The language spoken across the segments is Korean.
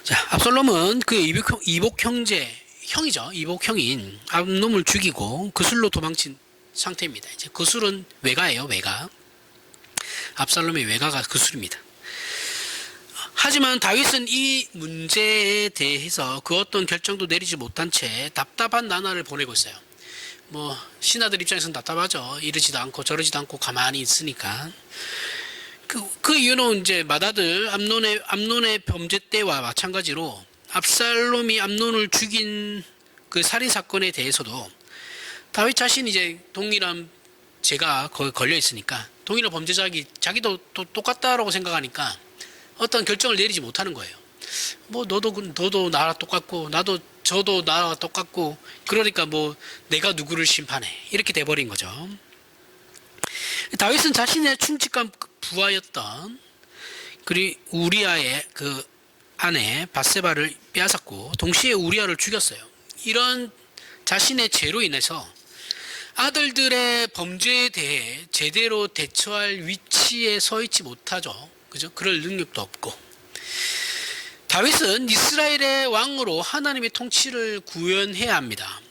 자, 압살롬은 그 이복 형제, 형이죠. 이복 형인 암놈을 죽이고 그술로 도망친 상태입니다. 이제 그술은 외가예요, 외가. 압살롬의 외가가 그술입니다. 하지만 다윗은 이 문제에 대해서 그 어떤 결정도 내리지 못한 채 답답한 나날을 보내고 있어요. 뭐 신하들 입장에서는 답답하죠. 이러지도 않고 저러지도 않고 가만히 있으니까. 그 이유는 이제 맏아들 암논의 범죄 때와 마찬가지로 압살롬이 암논을 죽인 그 살인 사건에 대해서도 다윗 자신이 이제 동일한 죄가 거기 걸려 있으니까 동일한 자기도 똑같다라고 생각하니까 어떤 결정을 내리지 못하는 거예요. 뭐 너도 나랑 똑같고 저도 나랑 똑같고 그러니까 뭐 내가 누구를 심판해 이렇게 돼버린 거죠. 다윗은 자신의 충직한 부하였던 그리 우리아의 그 아내 바세바를 빼앗았고 동시에 우리아를 죽였어요. 이런 자신의 죄로 인해서 아들들의 범죄에 대해 제대로 대처할 위치에 서 있지 못하죠. 그죠? 그럴 능력도 없고. 다윗은 이스라엘의 왕으로 하나님의 통치를 구현해야 합니다.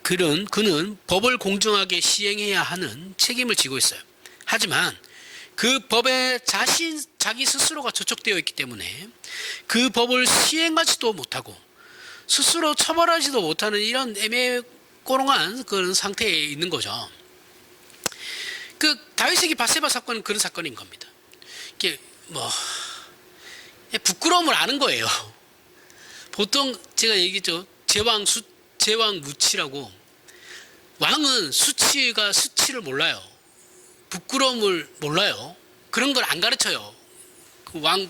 그는 법을 공정하게 시행해야 하는 책임을 지고 있어요. 하지만 그 법에 자기 스스로가 저촉되어 있기 때문에 그 법을 시행하지도 못하고 스스로 처벌하지도 못하는 이런 애매꼬롱한 그런 상태에 있는 거죠. 그 다윗에게 바세바 사건은 그런 사건인 겁니다. 이게 뭐 부끄러움을 아는 거예요. 보통 제가 얘기했죠. 제왕 무치라고. 왕은 수치를 몰라요. 부끄러움을 몰라요. 그런 걸 안 가르쳐요.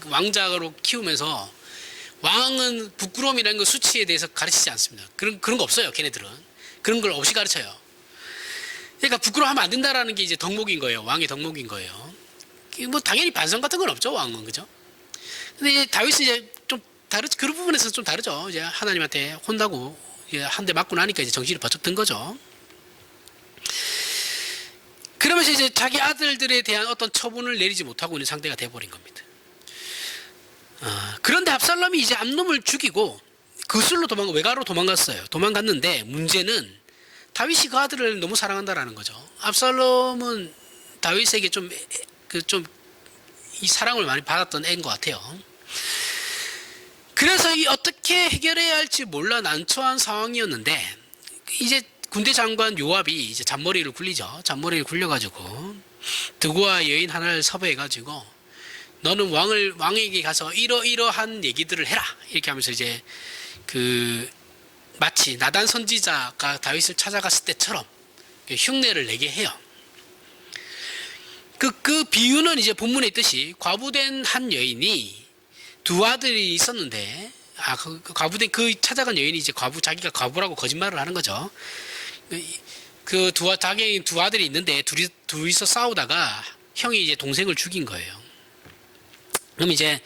왕자로 키우면서 왕은 부끄러움이라는 거 수치에 대해서 가르치지 않습니다. 그런 거 없어요. 걔네들은. 그런 걸 없이 가르쳐요. 그러니까 부끄러워하면 안 된다라는 게 이제 덕목인 거예요. 왕의 덕목인 거예요. 뭐 당연히 반성 같은 건 없죠. 왕은. 그죠? 근데 이제 다윗은 이제 좀 그런 부분에서 좀 다르죠. 이제 하나님한테 혼나고 한 대 맞고 나니까 이제 정신이 번쩍 든 거죠. 그러면서 이제 자기 아들들에 대한 어떤 처분을 내리지 못하고 있는 상태가 돼버린 겁니다. 그런데 압살롬이 이제 암놈을 죽이고 그술로 외가로 도망갔어요. 도망갔는데 문제는 다윗이 그 아들을 너무 사랑한다라는 거죠. 압살롬은 다윗에게 이 사랑을 많이 받았던 애인 것 같아요. 그래서 어떻게 해결해야 할지 몰라 난처한 상황이었는데 이제 군대 장관 요압이 이제 잔머리를 굴리죠. 잔머리를 굴려가지고 드고아 여인 하나를 섭외해가지고 너는 왕에게 가서 이러한 얘기들을 해라 이렇게 하면서 이제 마치 나단 선지자가 다윗을 찾아갔을 때처럼 흉내를 내게 해요. 그 비유는 이제 본문에 있듯이 과부된 한 여인이 두 아들이 있었는데 과부된 찾아간 여인이 이제 자기가 과부라고 거짓말을 하는 거죠. 자기 두 아들이 있는데 둘이서 싸우다가 형이 이제 동생을 죽인 거예요. 그럼 이제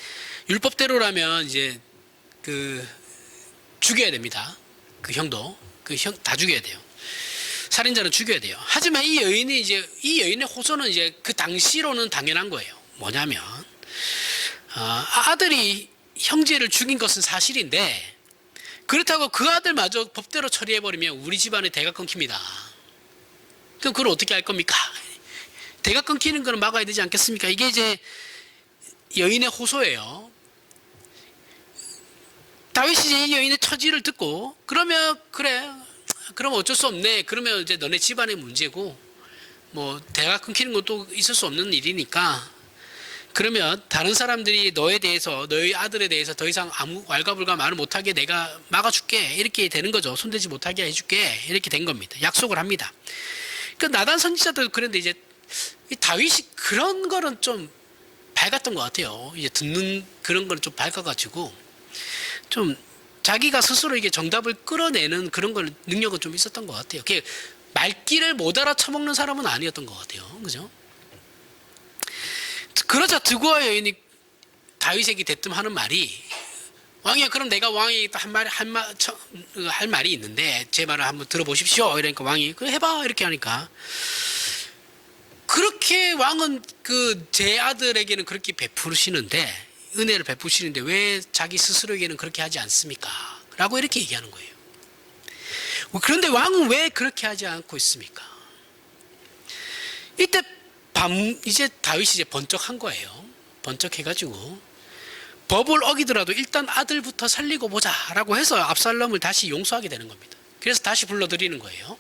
율법대로라면 이제 죽여야 됩니다. 그 형도 다 죽여야 돼요. 살인자는 죽여야 돼요. 하지만 이 여인의 호소는 이제 그 당시로는 당연한 거예요. 뭐냐면 아들이 형제를 죽인 것은 사실인데 그렇다고 그 아들마저 법대로 처리해버리면 우리 집안의 대가 끊깁니다. 그럼 그걸 어떻게 할 겁니까? 대가 끊기는 걸 막아야 되지 않겠습니까? 이게 이제 여인의 호소예요. 다윗이 이 여인의 처지를 듣고 그러면 그럼 어쩔 수 없네. 그러면 이제 너네 집안의 문제고 뭐 대가 끊기는 것도 있을 수 없는 일이니까 그러면 다른 사람들이 너희 아들에 대해서 더 이상 아무 왈가불가 말을 못하게 내가 막아줄게. 이렇게 되는 거죠. 손대지 못하게 해줄게. 이렇게 된 겁니다. 약속을 합니다. 그 나단 선지자도 그런데 이제 다윗이 그런 거는 좀 밝았던 것 같아요. 이제 듣는 그런 거는 좀 밝아가지고 좀 자기가 스스로 이게 정답을 끌어내는 그런 걸 능력은 좀 있었던 것 같아요. 말귀를 못 알아쳐먹는 사람은 아니었던 것 같아요. 그죠? 그러자 드고아 여인이 다윗에게 대뜸 하는 말이 왕이야 그럼 내가 왕이 할 말이 있는데 제 말을 한번 들어보십시오. 이러니까 왕이 그래 해봐 이렇게 하니까 그렇게 왕은 제 아들에게는 그렇게 베푸시는데 은혜를 베푸시는데 왜 자기 스스로에게는 그렇게 하지 않습니까? 라고 이렇게 얘기하는 거예요. 그런데 왕은 왜 그렇게 하지 않고 있습니까? 이때 이제 다윗이 이제 번쩍한 거예요. 번쩍해가지고 법을 어기더라도 일단 아들부터 살리고 보자 라고 해서 압살롬을 다시 용서하게 되는 겁니다. 그래서 다시 불러들이는 거예요.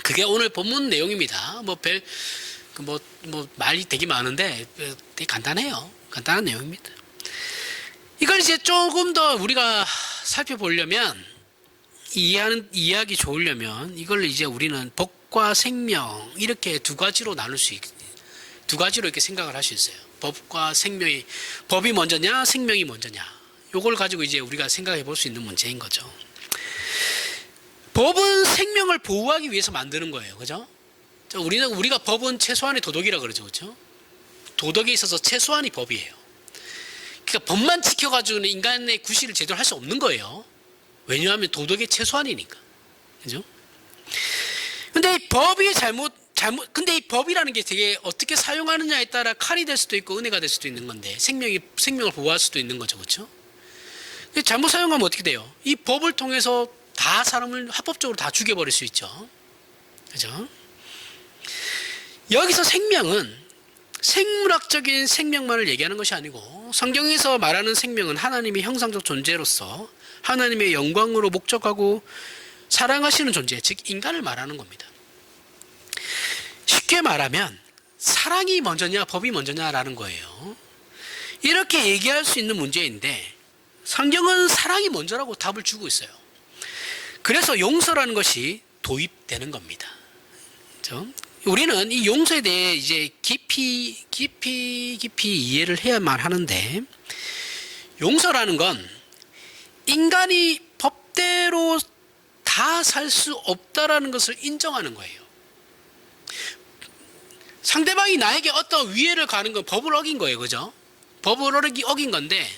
그게 오늘 본문 내용입니다. 말이 되게 많은데 되게 간단해요. 간단한 내용입니다. 이걸 이제 조금 더 우리가 살펴보려면 이해하기 좋으려면 이걸 이제 우리는 법과 생명 이렇게 두 가지로 두 가지로 이렇게 생각을 할 수 있어요. 법과 생명이, 법이 먼저냐 생명이 먼저냐, 요걸 가지고 이제 우리가 생각해 볼 수 있는 문제인 거죠. 법은 생명을 보호하기 위해서 만드는 거예요. 그죠? 우리가 법은 최소한의 도덕이라 그러죠. 그죠? 도덕에 있어서 최소한이 법이에요. 그러니까 법만 지켜가지고는 인간의 구실을 제대로 할 수 없는 거예요. 왜냐하면 도덕의 최소한이니까. 그죠? 근데 이 법이 근데 이 법이라는 게 되게 어떻게 사용하느냐에 따라 칼이 될 수도 있고 은혜가 될 수도 있는 건데, 생명을 보호할 수도 있는 거죠. 그렇죠? 잘못 사용하면 어떻게 돼요? 이 법을 통해서 다 사람을 합법적으로 다 죽여버릴 수 있죠. 그죠? 여기서 생명은 생물학적인 생명만을 얘기하는 것이 아니고, 성경에서 말하는 생명은 하나님의 형상적 존재로서 하나님의 영광으로 목적하고 사랑하시는 존재, 즉 인간을 말하는 겁니다. 쉽게 말하면 사랑이 먼저냐 법이 먼저냐라는 거예요. 이렇게 얘기할 수 있는 문제인데 성경은 사랑이 먼저라고 답을 주고 있어요. 그래서 용서라는 것이 도입되는 겁니다. 그렇죠? 우리는 이 용서에 대해 이제 깊이 이해를 해야만 하는데, 용서라는 건 인간이 법대로 다 살 수 없다라는 것을 인정하는 거예요. 상대방이 나에게 어떤 위해를 가는 건 법을 어긴 거예요. 그죠? 법을 어긴 건데,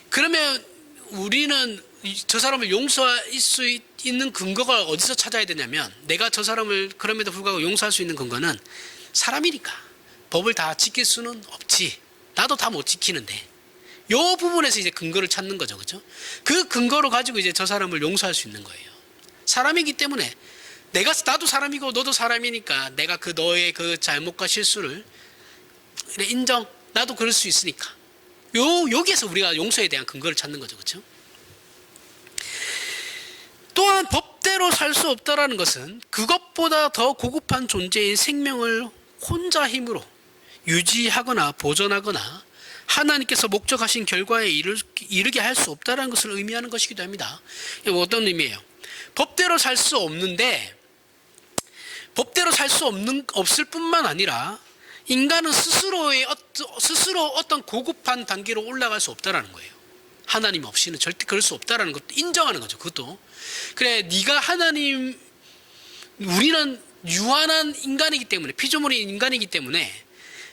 그러면 우리는 저 사람을 용서할 수 있는 근거가 어디서 찾아야 되냐면, 내가 저 사람을 그럼에도 불구하고 용서할 수 있는 근거는 사람이니까 법을 다 지킬 수는 없지, 나도 다 못 지키는데, 요 부분에서 이제 근거를 찾는 거죠. 그죠? 그 근거로 가지고 이제 저 사람을 용서할 수 있는 거예요. 사람이기 때문에 나도 사람이고 너도 사람이니까 내가 너의 그 잘못과 실수를 인정, 나도 그럴 수 있으니까 여기에서 우리가 용서에 대한 근거를 찾는 거죠. 그렇죠? 또한 법대로 살 수 없다라는 것은 그것보다 더 고급한 존재인 생명을 혼자 힘으로 유지하거나 보존하거나 하나님께서 목적하신 결과에 이르게 할 수 없다는 것을 의미하는 것이기도 합니다. 어떤 의미예요? 법대로 살 수 없는데, 법대로 살 수 없을 뿐만 아니라 인간은 스스로 어떤 고급한 단계로 올라갈 수 없다라는 거예요. 하나님 없이는 절대 그럴 수 없다라는 것도 인정하는 거죠. 그것도 그래, 우리는 유한한 인간이기 때문에, 피조물인 인간이기 때문에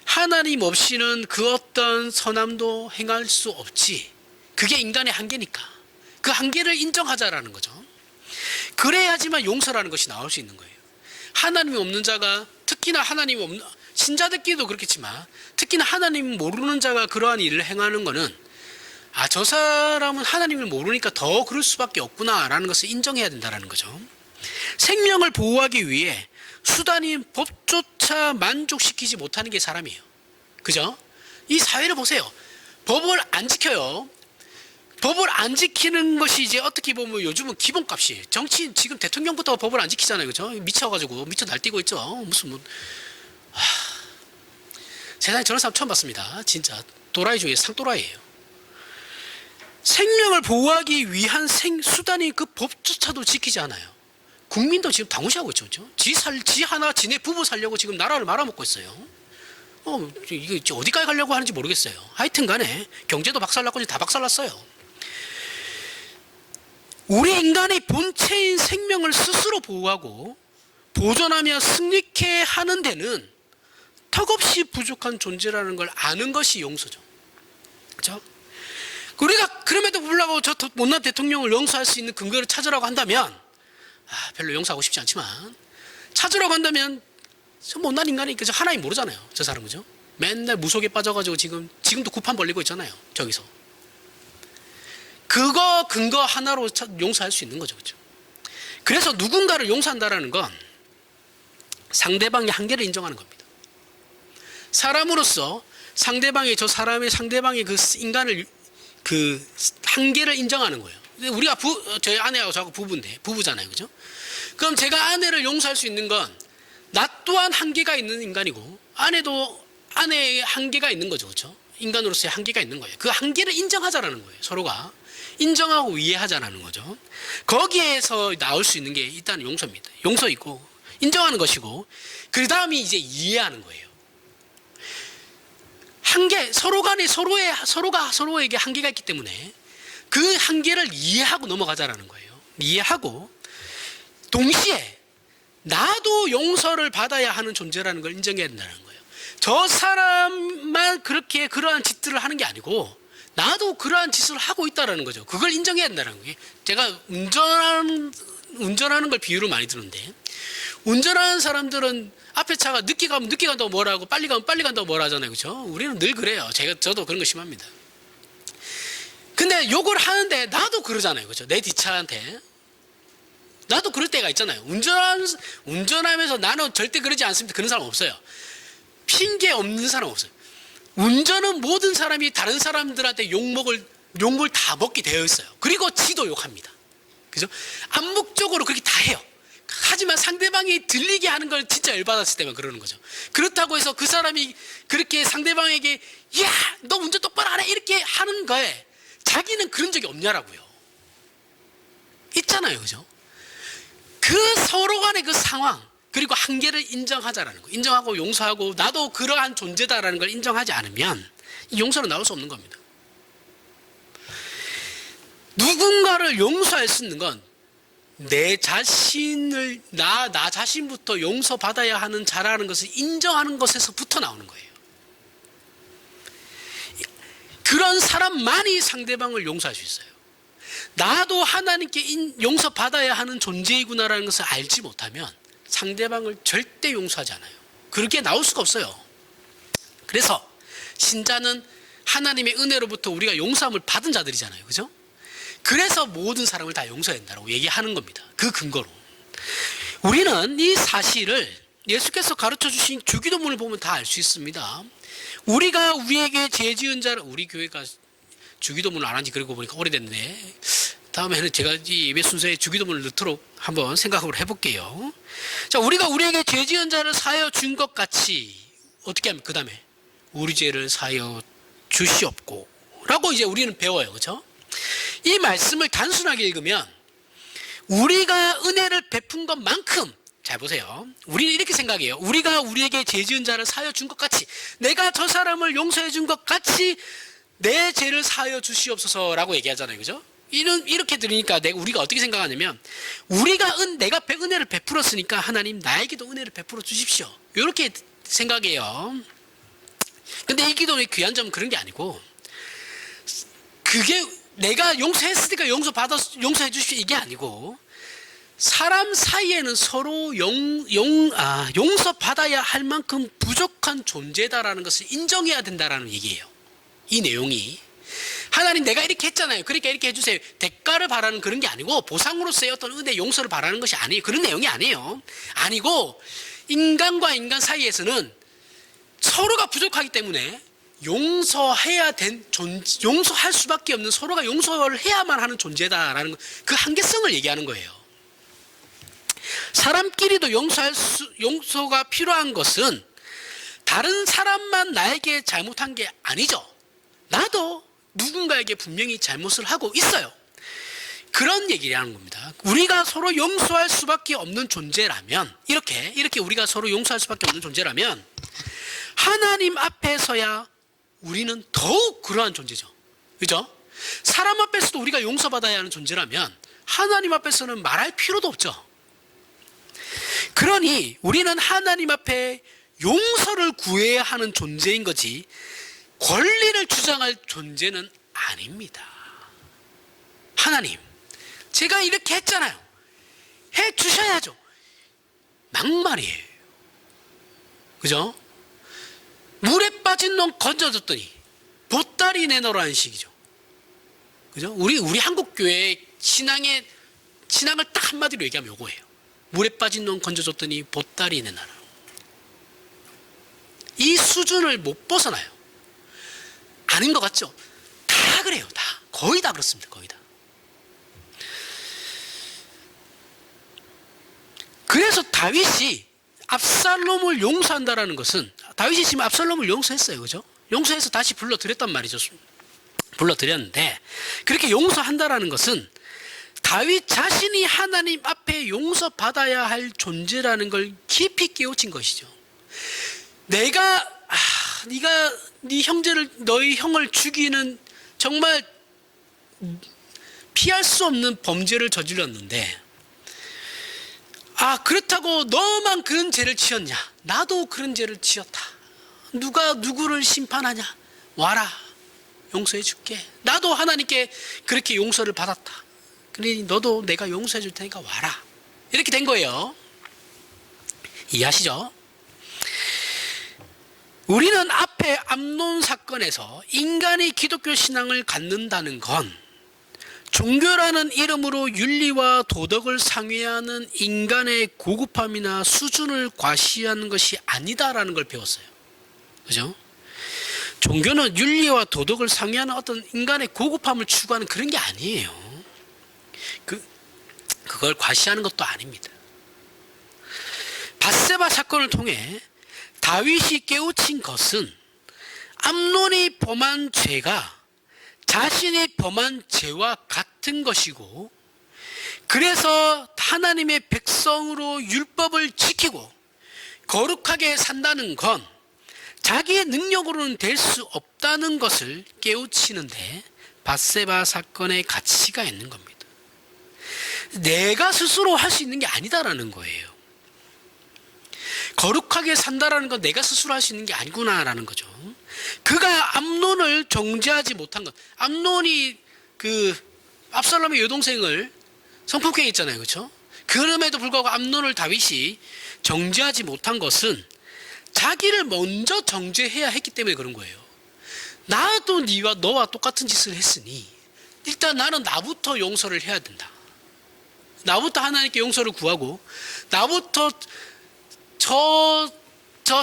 하나님 없이는 그 어떤 선함도 행할 수 없지. 그게 인간의 한계니까 그 한계를 인정하자라는 거죠. 그래야지만 용서라는 것이 나올 수 있는 거예요. 하나님이 없는 자가, 특히나 하나님이 없는 신자들끼리도 그렇겠지만 특히나 하나님 모르는 자가 그러한 일을 행하는 것은, 저 사람은 하나님을 모르니까 더 그럴 수밖에 없구나라는 것을 인정해야 된다는 거죠. 생명을 보호하기 위해 수단인 법조차 만족시키지 못하는 게 사람이에요. 그죠? 이 사회를 보세요. 법을 안 지켜요. 법을 안 지키는 것이 이제 어떻게 보면 요즘은 기본값이에요. 정치인 지금 대통령부터 법을 안 지키잖아요. 그죠? 미쳐 날뛰고 있죠. 세상에 저런 사람 처음 봤습니다. 진짜 도라이 중에 상도라이예요. 생명을 보호하기 위한 생수단이 그 법조차도 지키지 않아요. 국민도 지금 다 무시하고 있죠. 그렇죠? 지네 부부 살려고 지금 나라를 말아먹고 있어요. 이게 어디까지 가려고 하는지 모르겠어요. 하여튼 간에 경제도 박살났고 다 박살났어요. 우리 인간의 본체인 생명을 스스로 보호하고 보존하며 승리케 하는 데는 턱없이 부족한 존재라는 걸 아는 것이 용서죠. 그렇죠? 우리가 그럼에도 불구하고 저 못난 대통령을 용서할 수 있는 근거를 찾으라고 한다면, 별로 용서하고 싶지 않지만 찾으라고 한다면 저 못난 인간이니까 하나님 모르잖아요. 저 사람. 그죠? 맨날 무속에 빠져가지고 지금도 구판 벌리고 있잖아요. 저기서. 그거 근거 하나로 용서할 수 있는 거죠. 그렇죠? 그래서 누군가를 용서한다라는 건 상대방의 한계를 인정하는 겁니다. 사람으로서 상대방의 그 인간을 그 한계를 인정하는 거예요. 우리가 저희 아내하고 저하고 부부잖아요. 그죠? 그럼 제가 아내를 용서할 수 있는 건 나 또한 한계가 있는 인간이고 아내도 아내의 한계가 있는 거죠. 그렇죠? 인간으로서의 한계가 있는 거예요. 그 한계를 인정하자라는 거예요. 서로가 인정하고 이해하자라는 거죠. 거기에서 나올 수 있는 게 일단 용서입니다. 용서이고 인정하는 것이고 그 다음이 이제 이해하는 거예요. 한계, 서로가 서로에게 한계가 있기 때문에 그 한계를 이해하고 넘어가자라는 거예요. 이해하고 동시에 나도 용서를 받아야 하는 존재라는 걸 인정해야 된다는 거예요. 저 사람만 그러한 짓들을 하는 게 아니고 나도 그러한 짓을 하고 있다는 거죠. 그걸 인정해야 된다는 거예요. 제가 운전하는 걸 비유로 많이 드는데 운전하는 사람들은 앞에 차가 늦게 가면 늦게 간다고 뭐라 하고 빨리 가면 빨리 간다고 뭐라 하잖아요. 그렇죠? 우리는 늘 그래요. 저도 그런 거 심합니다. 근데 욕을 하는데 나도 그러잖아요. 그렇죠? 내 뒷차한테. 나도 그럴 때가 있잖아요. 운전하면서 나는 절대 그러지 않습니다. 그런 사람 없어요. 핑계 없는 사람 없어요. 운전은 모든 사람이 다른 사람들한테 욕을 다 먹게 되어 있어요. 그리고 지도 욕합니다. 그죠? 암묵적으로 그렇게 다 해요. 하지만 상대방이 들리게 하는 걸 진짜 열받았을 때만 그러는 거죠. 그렇다고 해서 그 사람이 그렇게 상대방에게 야, 너 운전 똑바로 안 해 이렇게 하는 거에 자기는 그런 적이 없냐라고요. 있잖아요. 그죠? 그 서로 간의 그 상황 그리고 한계를 인정하자라는 거. 인정하고 용서하고 나도 그러한 존재다라는 걸 인정하지 않으면 이 용서는 나올 수 없는 겁니다. 누군가를 용서할 수 있는 건 내 자신을 나 자신부터 용서받아야 하는 자라는 것을 인정하는 것에서부터 나오는 거예요. 그런 사람만이 상대방을 용서할 수 있어요. 나도 하나님께 용서받아야 하는 존재이구나라는 것을 알지 못하면 상대방을 절대 용서하지 않아요. 그렇게 나올 수가 없어요. 그래서 신자는 하나님의 은혜로부터 우리가 용서함을 받은 자들이잖아요. 그죠? 그래서 모든 사람을 다 용서해야 된다고 얘기하는 겁니다. 그 근거로. 우리는 이 사실을 예수께서 가르쳐 주신 주기도문을 보면 다 알 수 있습니다. 우리가 우리에게 죄 지은 자를, 우리 교회가 주기도문을 안 한 지 그러고 보니까 오래됐네. 다음에는 제가 이 예배 순서에 주기도문을 넣도록 한번 생각을 해볼게요. 자, 우리가 우리에게 죄 지은 자를 사하여 준 것 같이 어떻게 하면 그 다음에 우리 죄를 사하여 주시옵고 라고 이제 우리는 배워요. 그렇죠? 이 말씀을 단순하게 읽으면 우리가 은혜를 베푼 것만큼, 잘 보세요. 우리는 이렇게 생각해요. 우리가 우리에게 죄 지은 자를 사하여 준 것 같이, 내가 저 사람을 용서해 준 것 같이 내 죄를 사하여 주시옵소서라고 얘기하잖아요. 그죠? 이렇게 들으니까 우리가 어떻게 생각하냐면 내가 은혜를 베풀었으니까 하나님 나에게도 은혜를 베풀어 주십시오. 이렇게 생각해요. 근데 이 기도의 귀한 점은 그런 게 아니고 그게 내가 용서했으니까 용서해 주십시오 이게 아니고 사람 사이에는 서로 용서받아야 할 만큼 부족한 존재다라는 것을 인정해야 된다라는 얘기예요. 이 내용이 하나님 내가 이렇게 했잖아요. 그러니까 이렇게 해주세요. 대가를 바라는 그런 게 아니고 보상으로서의 어떤 은혜 용서를 바라는 것이 아니에요. 그런 내용이 아니에요. 아니고 인간과 인간 사이에서는 서로가 부족하기 때문에 용서할 수밖에 없는, 서로가 용서를 해야만 하는 존재다라는 그 한계성을 얘기하는 거예요. 사람끼리도 용서가 필요한 것은 다른 사람만 나에게 잘못한 게 아니죠. 나도 누군가에게 분명히 잘못을 하고 있어요. 그런 얘기를 하는 겁니다. 우리가 서로 용서할 수밖에 없는 존재라면, 이렇게 우리가 서로 용서할 수밖에 없는 존재라면 하나님 앞에서야 우리는 더욱 그러한 존재죠. 그죠? 사람 앞에서도 우리가 용서받아야 하는 존재라면 하나님 앞에서는 말할 필요도 없죠. 그러니 우리는 하나님 앞에 용서를 구해야 하는 존재인 거지 권리를 주장할 존재는 아닙니다. 하나님, 제가 이렇게 했잖아요. 해 주셔야죠. 막말이에요. 그죠? 물에 빠진 놈 건져줬더니 보따리 내놓으라는 식이죠. 그죠? 우리 한국 교회 신앙을 딱 한마디로 얘기하면 요거예요. 물에 빠진 놈 건져줬더니 보따리 내놔라. 이 수준을 못 벗어나요. 아닌 것 같죠? 다 그래요. 다. 거의 다 그렇습니다. 거의 다. 그래서 다윗이 압살롬을 용서한다라는 것은, 다윗이 지금 압살롬을 용서했어요. 그죠? 용서해서 다시 불러들였단 말이죠. 불러들였는데, 그렇게 용서한다라는 것은 다윗 자신이 하나님 앞에 용서받아야 할 존재라는 걸 깊이 깨우친 것이죠. 네가 너희 형을 죽이는 정말 피할 수 없는 범죄를 저질렀는데, 그렇다고 너만 그런 죄를 지었냐? 나도 그런 죄를 지었다. 누가 누구를 심판하냐? 와라. 용서해 줄게. 나도 하나님께 그렇게 용서를 받았다. 그러니 너도 내가 용서해 줄 테니까 와라. 이렇게 된 거예요. 이해하시죠? 우리는 앞에 암논 사건에서 인간이 기독교 신앙을 갖는다는 건 종교라는 이름으로 윤리와 도덕을 상회하는 인간의 고급함이나 수준을 과시하는 것이 아니다라는 걸 배웠어요. 그죠? 종교는 윤리와 도덕을 상회하는 어떤 인간의 고급함을 추구하는 그런 게 아니에요. 그걸 과시하는 것도 아닙니다. 밧세바 사건을 통해 다윗이 깨우친 것은 암논이 범한 죄가 자신이 범한 죄와 같은 것이고, 그래서 하나님의 백성으로 율법을 지키고 거룩하게 산다는 건 자기의 능력으로는 될 수 없다는 것을 깨우치는데 밧세바 사건의 가치가 있는 겁니다. 내가 스스로 할 수 있는 게 아니다라는 거예요. 거룩하게 산다라는 건 내가 스스로 할 수 있는 게 아니구나라는 거죠. 그가 암논을 정죄하지 못한 것. 암논이 압살롬의 여동생을 성폭행했잖아요. 그렇죠? 그럼에도 불구하고 암논을 다윗이 정죄하지 못한 것은 자기를 먼저 정죄해야 했기 때문에 그런 거예요. 나도 너와 똑같은 짓을 했으니 일단 나는 나부터 용서를 해야 된다. 나부터 하나님께 용서를 구하고, 나부터 저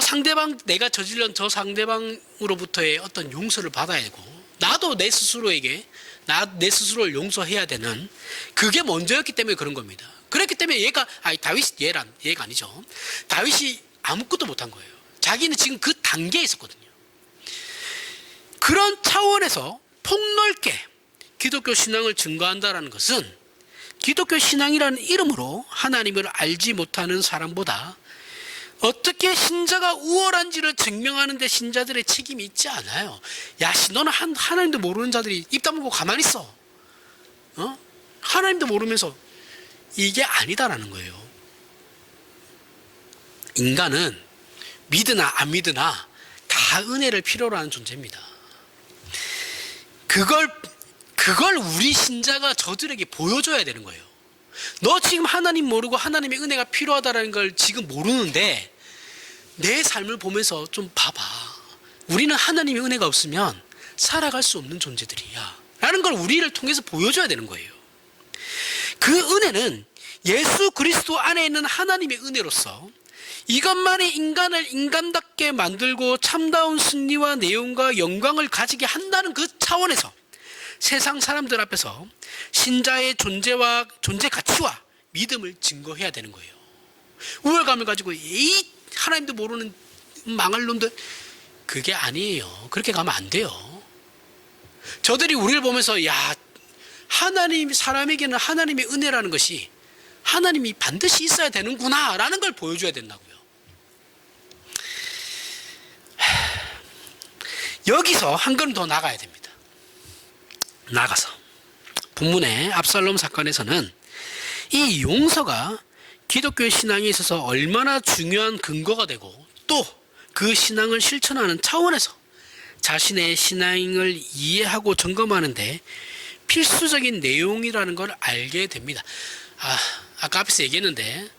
상대방, 내가 저질른 저 상대방으로부터의 어떤 용서를 받아야 되고, 나도 내 스스로를 용서해야 되는, 그게 먼저였기 때문에 그런 겁니다. 그렇기 때문에 얘가 아니죠. 다윗이 아무것도 못한 거예요. 자기는 지금 그 단계에 있었거든요. 그런 차원에서 폭넓게 기독교 신앙을 증거한다는 것은 기독교 신앙이라는 이름으로 하나님을 알지 못하는 사람보다 어떻게 신자가 우월한지를 증명하는 데 신자들의 책임이 있지 않아요. 너는 하나님도 모르는 자들이 입 다물고 가만히 있어. 하나님도 모르면서, 이게 아니다라는 거예요. 인간은 믿으나 안 믿으나 다 은혜를 필요로 하는 존재입니다. 그걸 우리 신자가 저들에게 보여줘야 되는 거예요. 너 지금 하나님 모르고 하나님의 은혜가 필요하다는 걸 지금 모르는데 내 삶을 보면서 좀 봐봐. 우리는 하나님의 은혜가 없으면 살아갈 수 없는 존재들이야 라는 걸 우리를 통해서 보여줘야 되는 거예요. 그 은혜는 예수 그리스도 안에 있는 하나님의 은혜로서 이것만이 인간을 인간답게 만들고 참다운 승리와 내용과 영광을 가지게 한다는 그 차원에서 세상 사람들 앞에서 신자의 존재 가치와 믿음을 증거해야 되는 거예요. 우월감을 가지고 하나님도 모르는 망할 놈들, 그게 아니에요. 그렇게 가면 안 돼요. 저들이 우리를 보면서 사람에게는 하나님의 은혜라는 것이 하나님이 반드시 있어야 되는구나 라는 걸 보여줘야 된다고요. 여기서 한 걸음 더 나가야 됩니다. 나가서 본문의 압살롬 사건에서는 이 용서가 기독교 신앙에 있어서 얼마나 중요한 근거가 되고, 또 그 신앙을 실천하는 차원에서 자신의 신앙을 이해하고 점검하는데 필수적인 내용이라는 걸 알게 됩니다. 아까 앞에서 얘기했는데,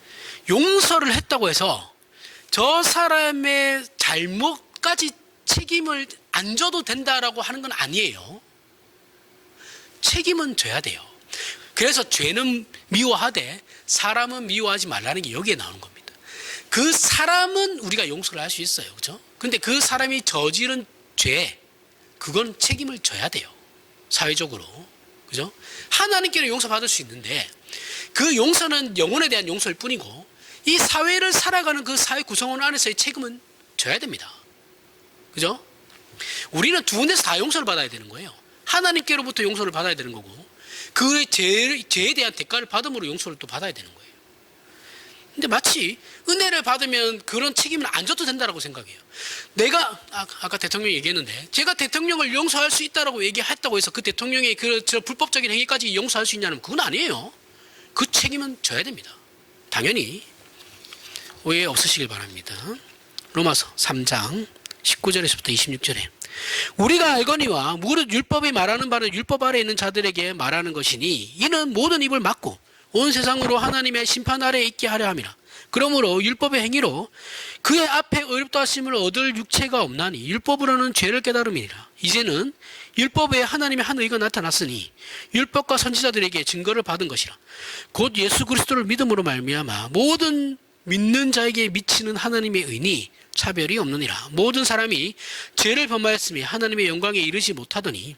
용서를 했다고 해서 저 사람의 잘못까지 책임을 안 져도 된다라고 하는 건 아니에요. 책임은 져야 돼요. 그래서 죄는 미워하되 사람은 미워하지 말라는 게 여기에 나오는 겁니다. 그 사람은 우리가 용서를 할 수 있어요. 그죠? 근데 그 사람이 저지른 죄, 그건 책임을 져야 돼요. 사회적으로. 그죠? 하나님께는 용서받을 수 있는데 그 용서는 영혼에 대한 용서일 뿐이고 이 사회를 살아가는 그 사회 구성원 안에서의 책임은 져야 됩니다. 그죠? 우리는 두 군데서 다 용서를 받아야 되는 거예요. 하나님께로부터 용서를 받아야 되는 거고 그 죄에 대한 대가를 받음으로 용서를 또 받아야 되는 거예요. 근데 마치 은혜를 받으면 그런 책임을 안 져도 된다고 생각해요. 내가 아까 대통령이 얘기했는데 제가 대통령을 용서할 수 있다고 얘기했다고 해서 그 대통령의 저 불법적인 행위까지 용서할 수 있냐면 그건 아니에요. 그 책임은 져야 됩니다. 당연히 오해 없으시길 바랍니다. 로마서 3장 19절에서부터 26절에 우리가 알거니와 무릇 율법이 말하는 바를 율법 아래에 있는 자들에게 말하는 것이니 이는 모든 입을 막고 온 세상으로 하나님의 심판 아래에 있게 하려 함이라. 그러므로 율법의 행위로 그의 앞에 의롭다 하심을 얻을 육체가 없나니 율법으로는 죄를 깨달음이니라. 이제는 율법 외에 하나님의 한 의가 나타났으니 율법과 선지자들에게 증거를 받은 것이라. 곧 예수 그리스도를 믿음으로 말미암아 모든 믿는 자에게 미치는 하나님의 의니 차별이 없느니라. 모든 사람이 죄를 범하였으며 하나님의 영광에 이르지 못하더니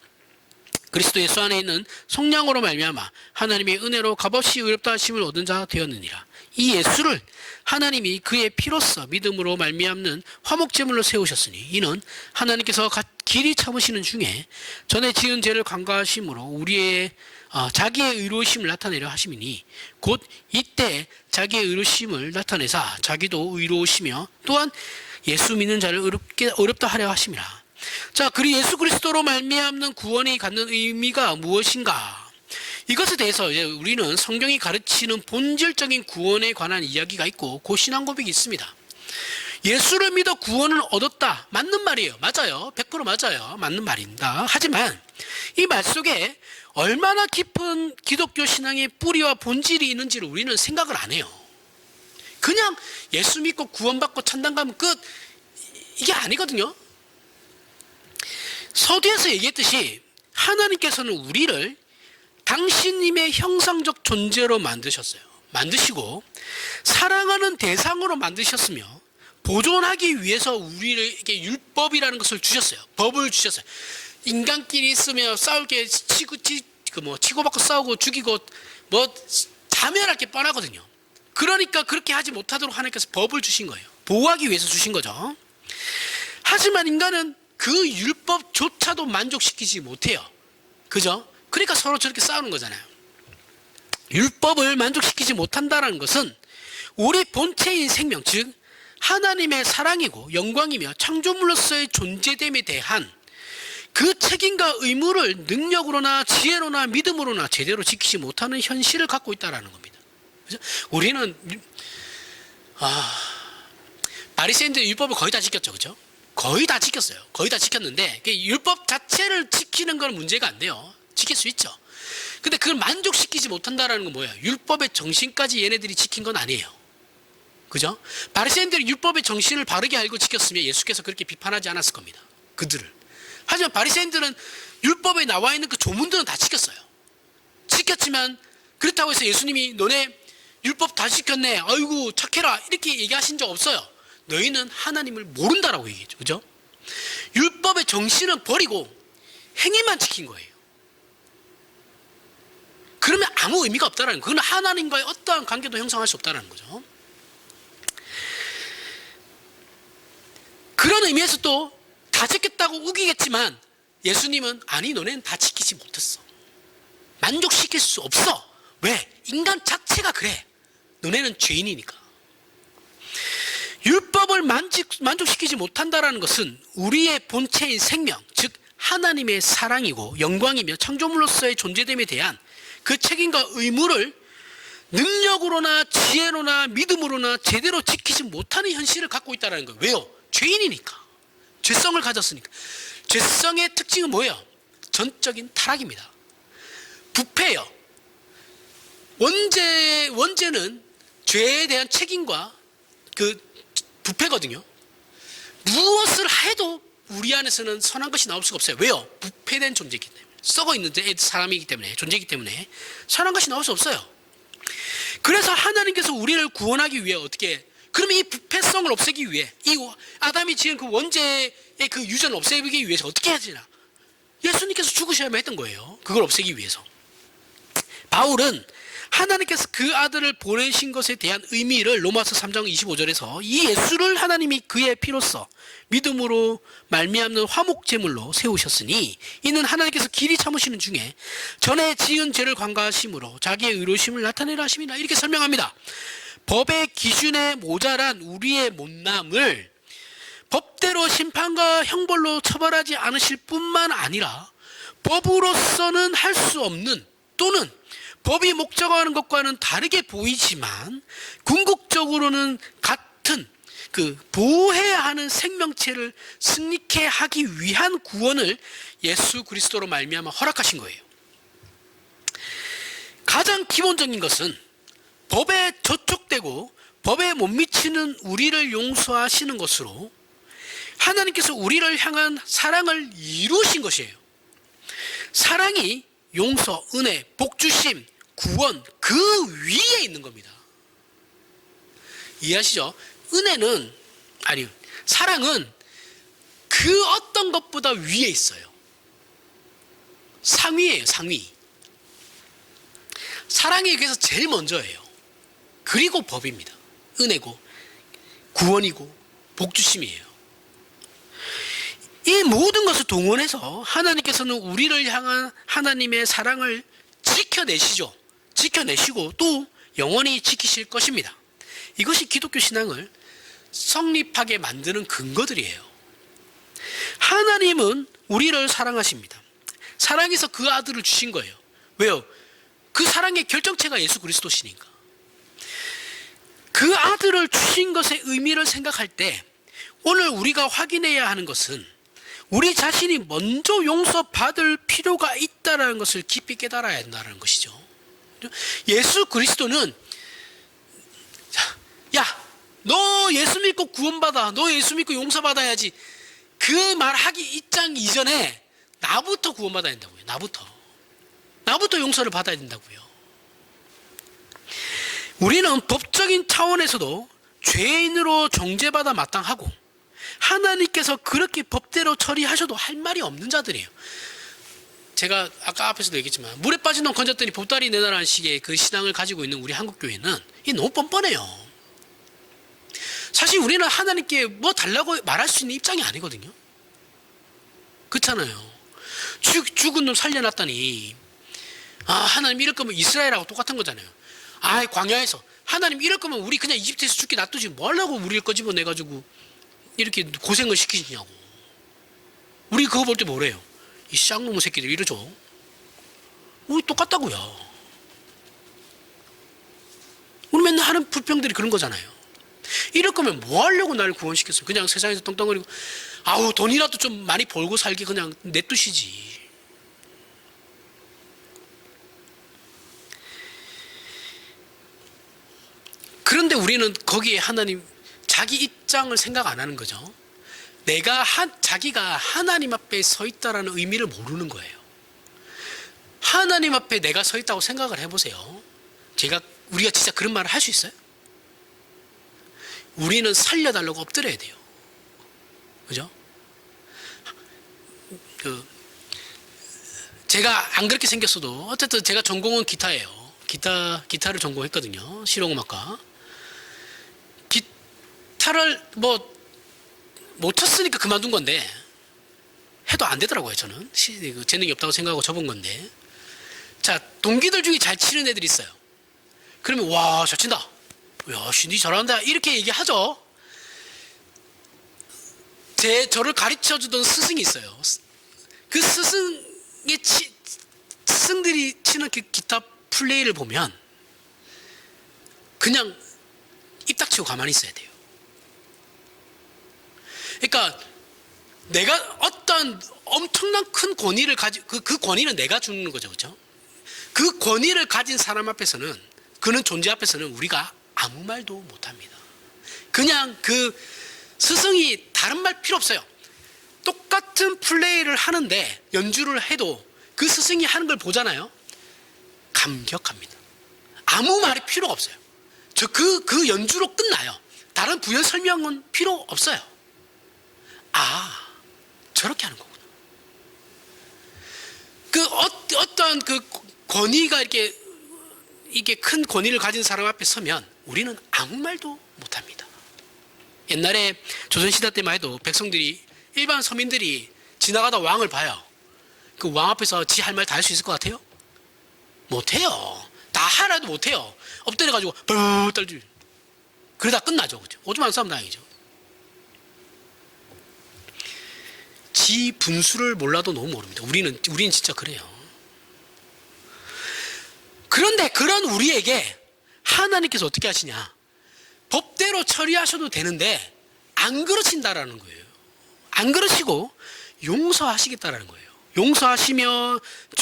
그리스도 예수 안에 있는 성령으로 말미암아 하나님의 은혜로 값없이 의롭다 하심을 얻은 자 되었느니라. 이 예수를 하나님이 그의 피로써 믿음으로 말미암는 화목제물로 세우셨으니 이는 하나님께서 길이 참으시는 중에 전에 지은 죄를 간과하심으로 우리의 자기의 의로우심을 나타내려 하심이니 곧 이때 자기의 의로우심을 나타내사 자기도 의로우시며 또한 예수 믿는 자를 어렵다 하려 하심이라. 자, 그리 예수 그리스도로 말미암는 구원이 갖는 의미가 무엇인가? 이것에 대해서 이제 우리는 성경이 가르치는 본질적인 구원에 관한 이야기가 있고 그 신앙 고백이 있습니다. 예수를 믿어 구원을 얻었다. 맞는 말이에요. 맞아요. 100% 맞아요. 맞는 말입니다. 하지만 이 말 속에 얼마나 깊은 기독교 신앙의 뿌리와 본질이 있는지를 우리는 생각을 안 해요. 그냥 예수 믿고 구원받고 천당 가면 끝. 이게 아니거든요. 서두에서 얘기했듯이 하나님께서는 우리를 당신님의 형상적 존재로 만드셨어요. 만드시고 사랑하는 대상으로 만드셨으며 보존하기 위해서 우리에게 율법이라는 것을 주셨어요. 법을 주셨어요. 인간끼리 있으며 싸울 게 치고받고 싸우고 죽이고 자멸할 게 뻔하거든요. 그러니까 그렇게 하지 못하도록 하나님께서 법을 주신 거예요. 보호하기 위해서 주신 거죠. 하지만 인간은 그 율법조차도 만족시키지 못해요. 그죠? 그러니까 서로 저렇게 싸우는 거잖아요. 율법을 만족시키지 못한다는 것은 우리 본체인 생명, 즉 하나님의 사랑이고 영광이며 창조물로서의 존재됨에 대한 그 책임과 의무를 능력으로나 지혜로나 믿음으로나 제대로 지키지 못하는 현실을 갖고 있다는 겁니다. 그죠? 우리는 바리새인들이 율법을 거의 다 지켰죠. 그죠? 거의 다 지켰어요. 거의 다 지켰는데 율법 자체를 지키는 건 문제가 안 돼요. 지킬 수 있죠. 근데 그걸 만족시키지 못한다는 건 뭐예요? 율법의 정신까지 얘네들이 지킨 건 아니에요. 그죠? 바리새인들이 율법의 정신을 바르게 알고 지켰으면 예수께서 그렇게 비판하지 않았을 겁니다. 그들을. 하지만 바리새인들은 율법에 나와 있는 그 조문들은 다 지켰어요. 지켰지만 그렇다고 해서 예수님이 너네 율법 다 지켰네. 아이고 착해라. 이렇게 얘기하신 적 없어요. 너희는 하나님을 모른다라고 얘기했죠. 그죠? 율법의 정신은 버리고 행위만 지킨 거예요. 그러면 아무 의미가 없다라는 거예요. 그건 하나님과의 어떠한 관계도 형성할 수 없다는 거죠. 그런 의미에서 또 다 지켰다고 우기겠지만 예수님은 아니 너네는 다 지키지 못했어. 만족시킬 수 없어. 왜? 인간 자체가 그래. 너네는 죄인이니까. 율법을 만족시키지 못한다는 것은 우리의 본체인 생명, 즉 하나님의 사랑이고 영광이며 창조물로서의 존재됨에 대한 그 책임과 의무를 능력으로나 지혜로나 믿음으로나 제대로 지키지 못하는 현실을 갖고 있다는 거예요. 왜요? 죄인이니까. 죄성을 가졌으니까. 죄성의 특징은 뭐예요? 전적인 타락입니다. 부패예요. 원죄는 죄에 대한 책임과 그 부패거든요. 무엇을 해도 우리 안에서는 선한 것이 나올 수가 없어요. 왜요? 부패된 존재이기 때문에, 썩어 있는 사람이기 때문에, 존재이기 때문에 선한 것이 나올 수 없어요. 그래서 하나님께서 우리를 구원하기 위해 어떻게, 그러면 이 부패성을 없애기 위해, 이 아담이 지은 그 원죄의 그 유전을 없애기 위해서 어떻게 해야 되나? 예수님께서 죽으셔야만 했던 거예요. 그걸 없애기 위해서. 바울은 하나님께서 그 아들을 보내신 것에 대한 의미를 로마서 3장 25절에서 이 예수를 하나님이 그의 피로써 믿음으로 말미암는 화목제물로 세우셨으니 이는 하나님께서 길이 참으시는 중에 전에 지은 죄를 관가하심으로 자기의 의로우심을 나타내라 하심이라, 이렇게 설명합니다. 법의 기준에 모자란 우리의 못남을 법대로 심판과 형벌로 처벌하지 않으실 뿐만 아니라 법으로서는 할 수 없는, 또는 법이 목적하는 것과는 다르게 보이지만 궁극적으로는 같은 그 보호해야 하는 생명체를 승리케 하기 위한 구원을 예수 그리스도로 말미암아 허락하신 거예요. 가장 기본적인 것은 법에 저촉되고 법에 못 미치는 우리를 용서하시는 것으로 하나님께서 우리를 향한 사랑을 이루신 것이에요. 사랑이 용서, 은혜, 복주심, 구원, 그 위에 있는 겁니다. 이해하시죠? 은혜는, 아니, 사랑은 그 어떤 것보다 위에 있어요. 상위예요, 상위. 사랑이 그래서 제일 먼저예요. 그리고 법입니다. 은혜고, 구원이고, 복주심이에요. 이 모든 것을 동원해서 하나님께서는 우리를 향한 하나님의 사랑을 지켜내시고 또 영원히 지키실 것입니다. 이것이 기독교 신앙을 성립하게 만드는 근거들이에요. 하나님은 우리를 사랑하십니다. 사랑해서 그 아들을 주신 거예요. 왜요? 그 사랑의 결정체가 예수 그리스도시니까. 그 아들을 주신 것의 의미를 생각할 때 오늘 우리가 확인해야 하는 것은 우리 자신이 먼저 용서받을 필요가 있다는 것을 깊이 깨달아야 한다는 것이죠. 예수 그리스도는, 야, 너 예수 믿고 구원받아, 너 예수 믿고 용서받아야지, 그 말 하기 입장 이전에 나부터 구원받아야 된다고요. 나부터 용서를 받아야 된다고요. 우리는 법적인 차원에서도 죄인으로 정죄받아 마땅하고 하나님께서 그렇게 법대로 처리하셔도 할 말이 없는 자들이에요. 제가 아까 앞에서도 얘기했지만 물에 빠진 놈 건졌더니 보따리 내놔라는 식의 그 신앙을 가지고 있는 우리 한국교회는 이게 너무 뻔뻔해요. 사실 우리는 하나님께 뭐 달라고 말할 수 있는 입장이 아니거든요. 그렇잖아요. 죽은 놈 살려놨더니 하나님 이럴 거면 이스라엘하고 똑같은 거잖아요. 광야에서 하나님 이럴 거면 우리 그냥 이집트에서 죽게 놔두지 뭐하려고 우리를 꺼집어내가지고 이렇게 고생을 시키시냐고. 우리 그거 볼 때 뭐래요? 이 쌍놈의 새끼들 이러죠. 우리 똑같다고요. 우리 맨날 하는 불평들이 그런 거잖아요. 이럴 거면 뭐 하려고 나를 구원시켰어요? 그냥 세상에서 떵떵거리고 돈이라도 좀 많이 벌고 살기 그냥 냅두시지. 그런데 우리는 거기에 하나님 자기 입장을 생각 안 하는 거죠. 자기가 하나님 앞에 서 있다라는 의미를 모르는 거예요. 하나님 앞에 내가 서 있다고 생각을 해보세요. 우리가 진짜 그런 말을 할 수 있어요? 우리는 살려달라고 엎드려야 돼요. 그죠? 제가 안 그렇게 생겼어도 어쨌든 제가 전공은 기타예요. 기타를 전공했거든요. 실용음악과. 기타를 못 쳤으니까 그만둔 건데 해도 안 되더라고요. 저는 재능이 없다고 생각하고 접은 건데, 자, 동기들 중에 잘 치는 애들이 있어요. 그러면 와, 잘 친다, 야, 니 잘한다, 이렇게 얘기하죠. 저를 가르쳐주던 스승이 있어요. 그 스승들이 치는 그 기타 플레이를 보면 그냥 입 닥치고 가만히 있어야 돼요. 그러니까 내가 어떤 엄청난 큰 권위를 그 권위는 내가 주는 거죠. 그렇죠? 그 권위를 가진 사람 앞에서는, 그는 존재 앞에서는 우리가 아무 말도 못 합니다. 그냥 그 스승이 다른 말 필요 없어요. 똑같은 플레이를 하는데 연주를 해도 그 스승이 하는 걸 보잖아요. 감격합니다. 아무 말이 필요가 없어요. 그 연주로 끝나요. 다른 부연 설명은 필요 없어요. 아, 저렇게 하는 거구나. 어떠한 권위가 이게 큰 권위를 가진 사람 앞에 서면 우리는 아무 말도 못 합니다. 옛날에 조선시대 때만 해도 백성들이, 일반 서민들이 지나가다 왕을 봐요. 그 왕 앞에서 지 할 말 다 할 수 있을 것 같아요? 못해요. 다 하라도 못해요. 엎드려가지고 벌 떨지. 그러다 끝나죠. 그죠? 오줌 안 싸면 다행이죠. 지 분수를 몰라도 너무 모릅니다. 우리는 진짜 그래요. 그런데 그런 우리에게 하나님께서 어떻게 하시냐? 법대로 처리하셔도 되는데 안 그러신다라는 거예요. 안 그러시고 용서하시겠다라는 거예요.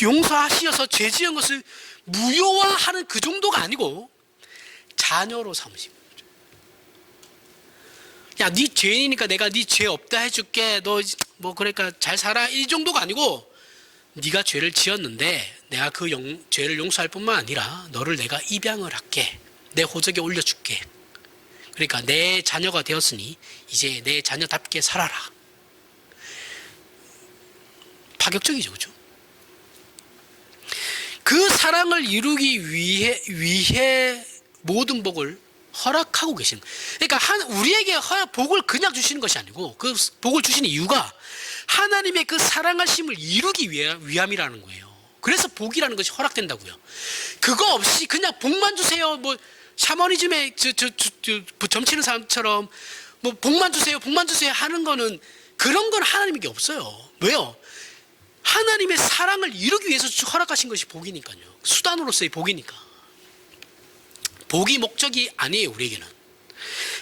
용서하시어서 죄 지은 것을 무효화하는 그 정도가 아니고 자녀로 삼으십니다. 야, 네 죄인이니까 내가 네 죄 없다 해줄게. 너 뭐 그러니까 잘 살아. 이 정도가 아니고 네가 죄를 지었는데 내가 그 죄를 용서할 뿐만 아니라 너를 내가 입양을 할게. 내 호적에 올려줄게. 그러니까 내 자녀가 되었으니 이제 내 자녀답게 살아라. 파격적이죠, 그죠? 그 사랑을 이루기 위해 모든 복을 허락하고 계시는 거예요. 그러니까 우리에게 복을 그냥 주시는 것이 아니고 그 복을 주시는 이유가 하나님의 그 사랑하심을 이루기 위함이라는 거예요. 그래서 복이라는 것이 허락된다고요. 그거 없이 그냥 복만 주세요. 뭐 샤머니즘에 점치는 사람처럼 뭐 복만 주세요 하는 거는, 그런 건 하나님에게 없어요. 왜요? 하나님의 사랑을 이루기 위해서 허락하신 것이 복이니까요. 수단으로서의 복이니까. 복이 목적이 아니에요, 우리에게는.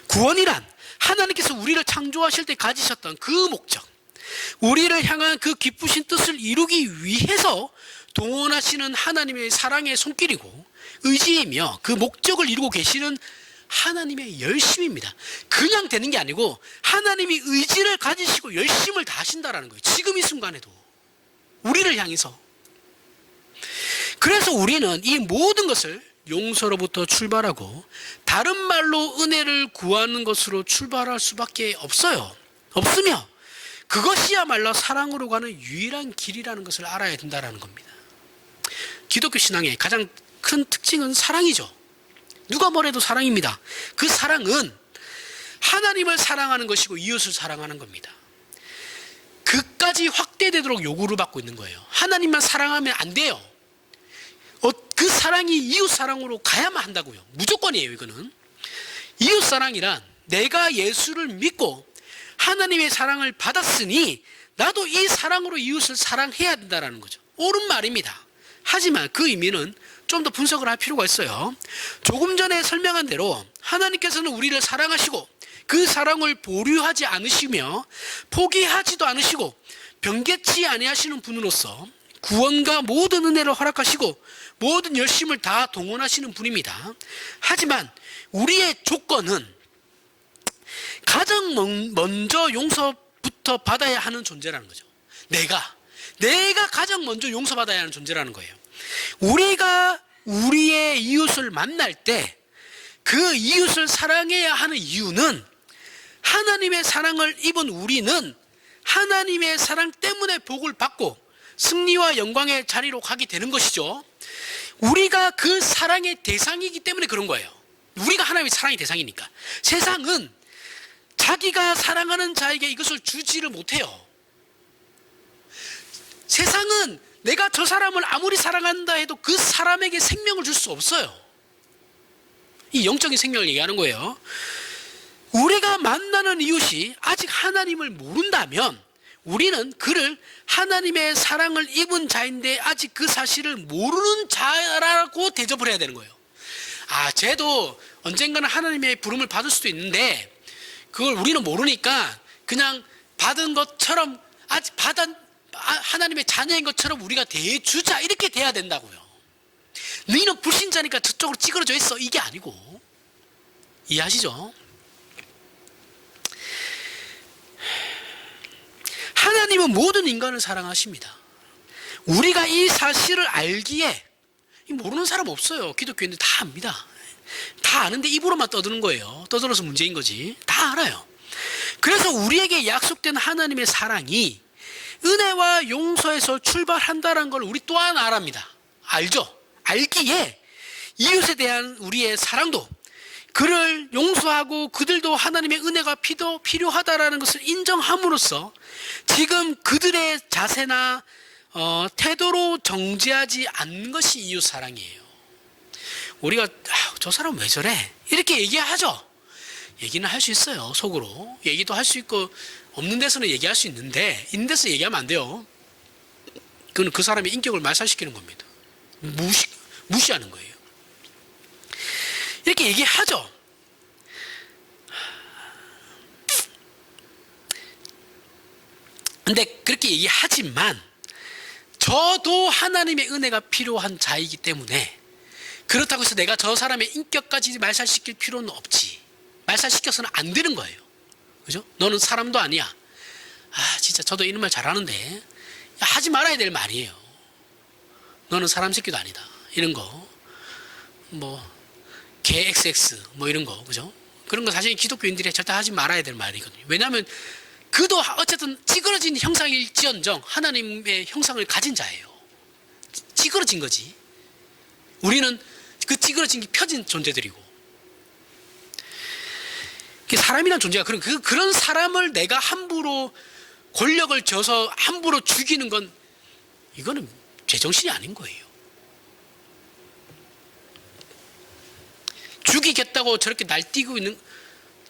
구원이란 하나님께서 우리를 창조하실 때 가지셨던 그 목적, 우리를 향한 그 기쁘신 뜻을 이루기 위해서 동원하시는 하나님의 사랑의 손길이고 의지이며, 그 목적을 이루고 계시는 하나님의 열심입니다. 그냥 되는 게 아니고 하나님이 의지를 가지시고 열심을 다하신다라는 거예요. 지금 이 순간에도 우리를 향해서. 그래서 우리는 이 모든 것을 용서로부터 출발하고 다른 말로 은혜를 구하는 것으로 출발할 수밖에 없으며 그것이야말로 사랑으로 가는 유일한 길이라는 것을 알아야 된다는 겁니다. 기독교 신앙의 가장 큰 특징은 사랑이죠. 누가 뭐래도 사랑입니다. 그 사랑은 하나님을 사랑하는 것이고 이웃을 사랑하는 겁니다. 그까지 확대되도록 요구를 받고 있는 거예요. 하나님만 사랑하면 안 돼요. 그 사랑이 이웃 사랑으로 가야만 한다고요. 무조건이에요, 이거는. 이웃 사랑이란 내가 예수를 믿고 하나님의 사랑을 받았으니 나도 이 사랑으로 이웃을 사랑해야 된다는 거죠. 옳은 말입니다. 하지만 그 의미는 좀 더 분석을 할 필요가 있어요. 조금 전에 설명한 대로 하나님께서는 우리를 사랑하시고 그 사랑을 보류하지 않으시며 포기하지도 않으시고 변개치 아니하시는 분으로서 구원과 모든 은혜를 허락하시고 모든 열심을 다 동원하시는 분입니다. 하지만 우리의 조건은 가장 먼저 용서부터 받아야 하는 존재라는 거죠. 내가 가장 먼저 용서받아야 하는 존재라는 거예요. 우리가 우리의 이웃을 만날 때 그 이웃을 사랑해야 하는 이유는 하나님의 사랑을 입은 우리는 하나님의 사랑 때문에 복을 받고 승리와 영광의 자리로 가게 되는 것이죠. 우리가 그 사랑의 대상이기 때문에 그런 거예요. 우리가 하나님의 사랑의 대상이니까. 세상은 자기가 사랑하는 자에게 이것을 주지를 못해요. 세상은 내가 저 사람을 아무리 사랑한다 해도 그 사람에게 생명을 줄 수 없어요. 이 영적인 생명을 얘기하는 거예요. 우리가 만나는 이웃이 아직 하나님을 모른다면 우리는 그를 하나님의 사랑을 입은 자인데 아직 그 사실을 모르는 자라고 대접을 해야 되는 거예요. 쟤도 언젠가는 하나님의 부름을 받을 수도 있는데 그걸 우리는 모르니까 그냥 받은 것처럼, 아직 하나님의 자녀인 것처럼 우리가 대해주자, 이렇게 돼야 된다고요. 너희는 불신자니까 저쪽으로 찌그러져 있어, 이게 아니고. 하나님은 모든 인간을 사랑하십니다. 우리가 이 사실을 알기에 모르는 사람 없어요. 기독교인들 다 압니다. 다 아는데 입으로만 떠드는 거예요. 떠들어서 문제인 거지. 다 알아요. 그래서 우리에게 약속된 하나님의 사랑이 은혜와 용서에서 출발한다는 걸 우리 또한 알합니다. 알죠? 알기에 이웃에 대한 우리의 사랑도, 그를 용서하고 그들도 하나님의 은혜가 필요하다라는 것을 인정함으로써 지금 그들의 자세나 태도로 정죄하지 않는 것이 이웃 사랑이에요. 우리가 저 사람 왜 저래? 이렇게 얘기하죠. 얘기는 할 수 있어요. 속으로 얘기도 할 수 있고, 없는 데서는 얘기할 수 있는데 있는 데서 얘기하면 안 돼요. 그건 그 사람의 인격을 말살시키는 겁니다. 무시하는 거예요. 이렇게 얘기하죠. 근데 그렇게 얘기하지만 저도 하나님의 은혜가 필요한 자이기 때문에, 그렇다고 해서 내가 저 사람의 인격까지 말살시킬 필요는 없지. 말살시켜서는 안 되는 거예요. 그죠? 너는 사람도 아니야. 진짜 저도 이런 말 잘하는데 하지 말아야 될 말이에요. 너는 사람 새끼도 아니다. 이런 거. 개 XX 이런 거. 그죠? 그런 거 사실 기독교인들이 절대 하지 말아야 될 말이거든요. 왜냐하면 그도 어쨌든 찌그러진 형상일지언정 하나님의 형상을 가진 자예요. 찌그러진 거지. 우리는 그 찌그러진 게 펴진 존재들이고. 사람이란 존재가 그런 사람을 내가 함부로 권력을 져서 함부로 죽이는 건, 이거는 제정신이 아닌 거예요. 죽이겠다고 저렇게 날뛰고 있는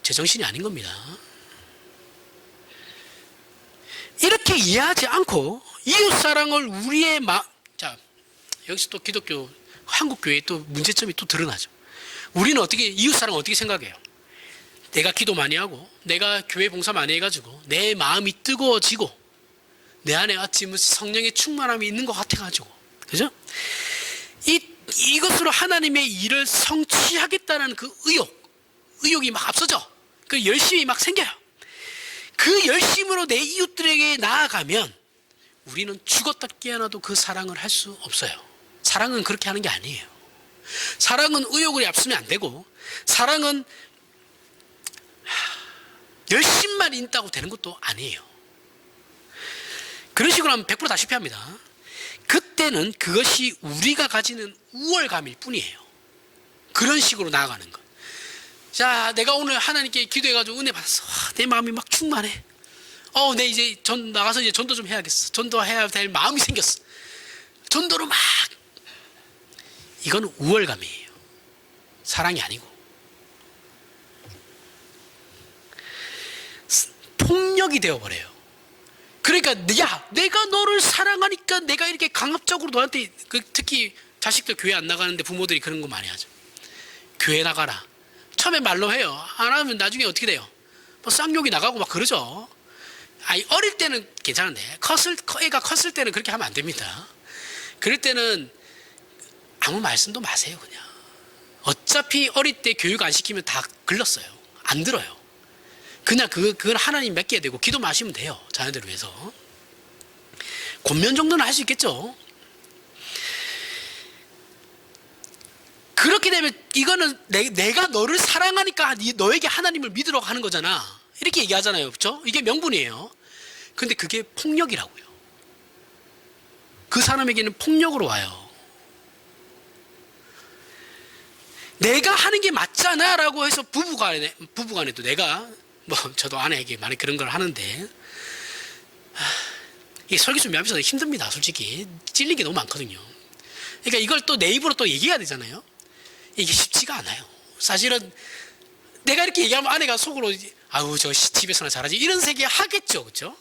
제정신이 아닌 겁니다. 이렇게 이해하지 않고 이웃사랑을 우리의 자, 여기서 또 기독교 한국교회의 또 문제점이 또 드러나죠. 우리는 이웃사랑 어떻게 생각해요? 내가 기도 많이 하고 내가 교회 봉사 많이 해가지고 내 마음이 뜨거워지고 내 안에 무슨 성령의 충만함이 있는 것 같아가지고, 그죠? 이것으로 하나님의 일을 성취하겠다는 그 의욕이 막 앞서죠. 그 열심이 막 생겨요. 그 열심으로 내 이웃들에게 나아가면 우리는 죽었다 깨어나도 그 사랑을 할 수 없어요. 사랑은 그렇게 하는 게 아니에요. 사랑은 의욕을 앞서면 안 되고, 사랑은 열심만 있다고 되는 것도 아니에요. 그런 식으로 하면 100% 다 실패합니다. 그때는 그것이 우리가 가지는 우월감일 뿐이에요. 그런 식으로 나아가는 것. 자, 내가 오늘 하나님께 기도해가지고 은혜 받았어. 내 마음이 막 충만해. 내 이제 나가서 이제 전도 좀 해야겠어. 전도해야 될 마음이 생겼어. 전도로 막. 이건 우월감이에요. 사랑이 아니고. 폭력이 되어버려요. 그러니까 내가 너를 사랑하니까 내가 이렇게 강압적으로 너한테, 특히 자식들 교회 안 나가는데 부모들이 그런 거 많이 하죠. 교회 나가라. 처음에 말로 해요. 안 하면 나중에 어떻게 돼요? 쌍욕이 나가고 막 그러죠. 어릴 때는 괜찮은데 애가 컸을 때는 그렇게 하면 안 됩니다. 그럴 때는 아무 말씀도 마세요. 그냥 어차피 어릴 때 교육 안 시키면 다 글렀어요. 안 들어요. 그냥 그걸 하나님 맡겨야 되고 기도 마시면 돼요. 자녀들을 위해서. 권면 정도는 할 수 있겠죠. 그렇게 되면 이거는 내가 너를 사랑하니까 너에게 하나님을 믿으러 가는 거잖아. 이렇게 얘기하잖아요. 그렇죠? 이게 명분이에요. 근데 그게 폭력이라고요. 그 사람에게는 폭력으로 와요. 내가 하는 게 맞잖아 라고 해서 부부간에도 내가 저도 아내에게 많이 그런 걸 하는데, 이게 설교 준비하면서 힘듭니다. 솔직히 찔린 게 너무 많거든요. 그러니까 이걸 또 내 입으로 또 얘기해야 되잖아요. 이게 쉽지가 않아요. 사실은 내가 이렇게 얘기하면 아내가 속으로 저 집에서나 잘하지 이런 세계 하겠죠. 그렇죠?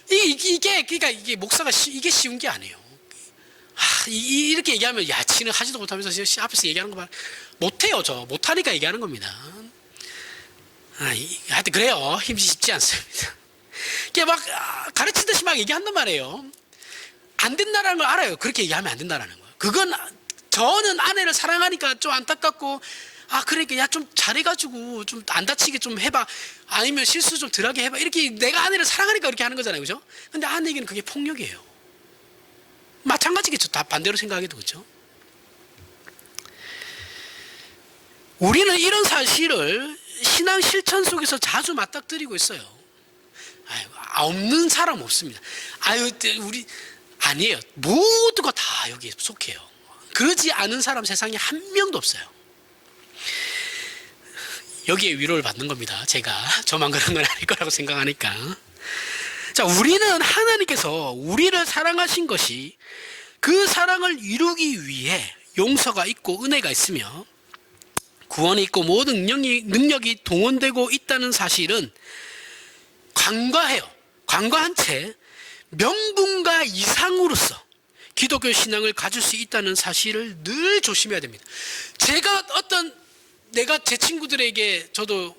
그러니까 이게 목사가 이게 쉬운 게 아니에요. 이렇게 얘기하면 지는 하지도 못하면서 앞에서 얘기하는 거 봐. 못해요. 저 못하니까 얘기하는 겁니다. 하여튼 그래요. 힘이 쉽지 않습니다. 이게 막 가르치듯이 막 얘기한단 말이에요. 안 된다는 걸 알아요. 그렇게 얘기하면 안 된다는 거예요. 그건 저는 아내를 사랑하니까 좀 안타깝고 아, 그러니까 야, 좀 잘해가지고 좀 안 다치게 좀 해봐. 아니면 실수 좀 덜하게 해봐. 이렇게 내가 아내를 사랑하니까 그렇게 하는 거잖아요. 그죠? 근데 아내에게는 그게 폭력이에요. 마찬가지겠죠. 다 반대로 생각해도. 그죠? 우리는 이런 사실을 신앙 실천 속에서 자주 맞닥뜨리고 있어요. 아유, 없는 사람 없습니다. 아유, 우리, 아니에요. 모두가 다 여기에 속해요. 그러지 않은 사람 세상에 한 명도 없어요. 여기에 위로를 받는 겁니다. 제가 저만 그런 건 아닐 거라고 생각하니까. 자, 우리는 하나님께서 우리를 사랑하신 것이 그 사랑을 이루기 위해 용서가 있고 은혜가 있으며 구원이 있고 모든 능력이 동원되고 있다는 사실은 간과해요. 간과한 채 명분과 이상으로서 기독교 신앙을 가질 수 있다는 사실을 늘 조심해야 됩니다. 내가 제 친구들에게, 저도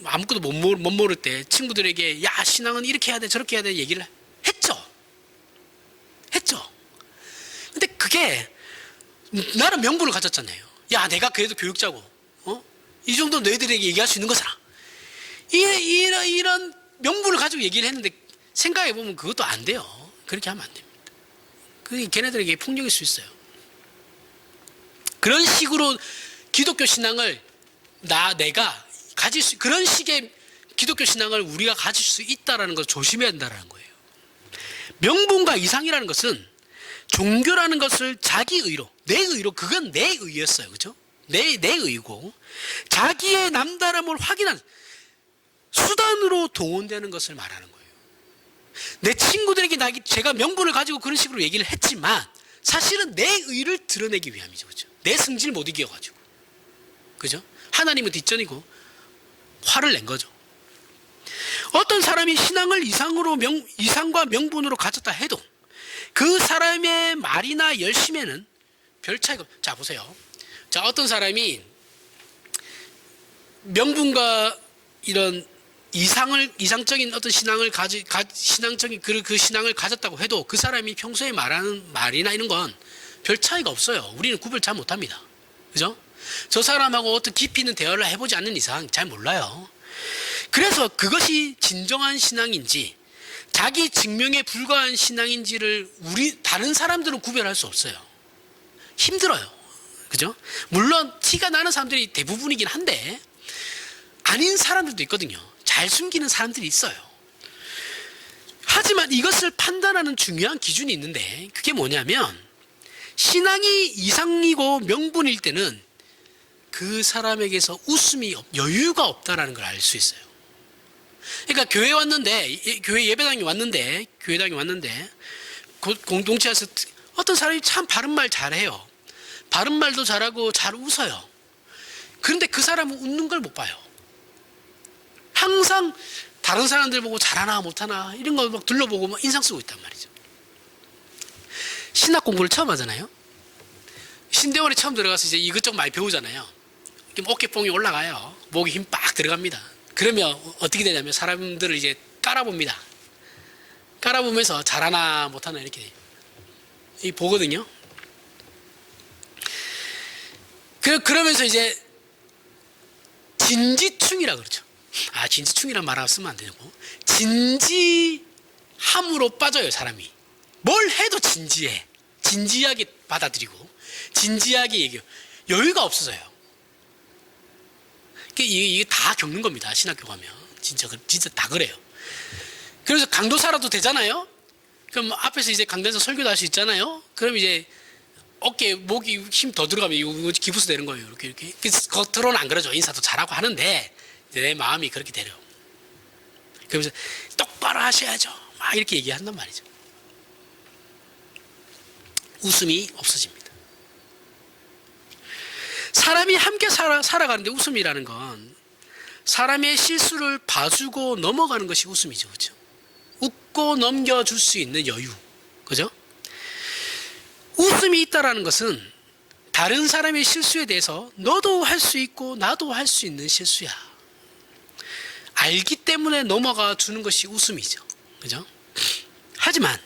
아무것도 못 모를 때 친구들에게 야, 신앙은 이렇게 해야 돼 저렇게 해야 돼 얘기를 했죠. 근데 그게 나는 명분을 가졌잖아요. 야, 내가 그래도 교육자고 이 정도 너희들에게 얘기할 수 있는 거잖아. 이런 명분을 가지고 얘기를 했는데 생각해보면 그것도 안 돼요. 그렇게 하면 안 됩니다. 그게 걔네들에게 폭력일 수 있어요. 그런 식으로 기독교 신앙을 내가 가질 수, 그런 식의 기독교 신앙을 우리가 가질 수 있다는 걸 조심해야 된다는 거예요. 명분과 이상이라는 것은 종교라는 것을 자기 의로, 내 의로, 그건 내 의였어요. 그죠? 내 의고, 자기의 남다름을 확인한 수단으로 동원되는 것을 말하는 거예요. 내 친구들에게 제가 명분을 가지고 그런 식으로 얘기를 했지만 사실은 내 의를 드러내기 위함이죠. 그죠? 내 승질 못 이겨가지고. 그죠? 하나님은 뒷전이고 화를 낸 거죠. 어떤 사람이 신앙을 이상과 명분으로 가졌다 해도 그 사람의 말이나 열심에는 별 차이가 없어요. 자, 보세요. 자, 어떤 사람이 명분과 이런 이상적인 어떤 신앙을 신앙적인 그 신앙을 가졌다고 해도 그 사람이 평소에 말하는 말이나 이런 건 별 차이가 없어요. 우리는 구별 잘 못합니다. 그죠? 저 사람하고 어떤 깊이 있는 대화를 해보지 않는 이상 잘 몰라요. 그래서 그것이 진정한 신앙인지 자기 증명에 불과한 신앙인지를 다른 사람들은 구별할 수 없어요. 힘들어요. 그죠? 물론 티가 나는 사람들이 대부분이긴 한데 아닌 사람들도 있거든요. 잘 숨기는 사람들이 있어요. 하지만 이것을 판단하는 중요한 기준이 있는데 그게 뭐냐면 신앙이 이상이고 명분일 때는 그 사람에게서 여유가 없다라는 걸 알 수 있어요. 그러니까 교회 예배당에 왔는데 공동체에서 어떤 사람이 참 바른말 잘해요. 바른말도 잘하고 잘 웃어요. 그런데 그 사람은 웃는 걸 못 봐요. 항상 다른 사람들 보고 잘하나 못하나 이런 거 막 둘러보고 막 인상 쓰고 있단 말이죠. 신학 공부를 처음 하잖아요. 신대원에 처음 들어가서 이제 이것저것 많이 배우잖아요. 어깨뽕이 올라가요. 목에 힘 빡 들어갑니다. 그러면 어떻게 되냐면 사람들을 이제 깔아봅니다. 깔아보면서 잘하나 못하나 이렇게 보거든요. 그러면서 이제 진지충이라 그러죠. 진지충이란 말 쓰면 안 되고 진지함으로 빠져요. 사람이 뭘 해도 진지하게 받아들이고 진지하게 얘기해요. 여유가 없어져요. 이게 다 겪는 겁니다. 신학교 가면 진짜 다 그래요. 그래서 강도사라도 되잖아요. 그럼 앞에서 이제 강단에서 설교도 할 수 있잖아요. 그럼 이제 어깨 목이 힘 더 들어가면 이거 기부스 되는 거예요. 이렇게 겉으로는 안 그러죠. 인사도 잘하고 하는데 내 마음이 그렇게 되려. 그러면서 똑바로 하셔야죠. 막 이렇게 얘기한단 말이죠. 웃음이 없어집니다. 사람이 함께 살아가는데 웃음이라는 건 사람의 실수를 봐주고 넘어가는 것이 웃음이죠. 그렇죠? 웃고 넘겨줄 수 있는 여유. 그죠? 웃음이 있다라는 것은 다른 사람의 실수에 대해서 너도 할 수 있고 나도 할 수 있는 실수야. 알기 때문에 넘어가 주는 것이 웃음이죠. 그죠? 하지만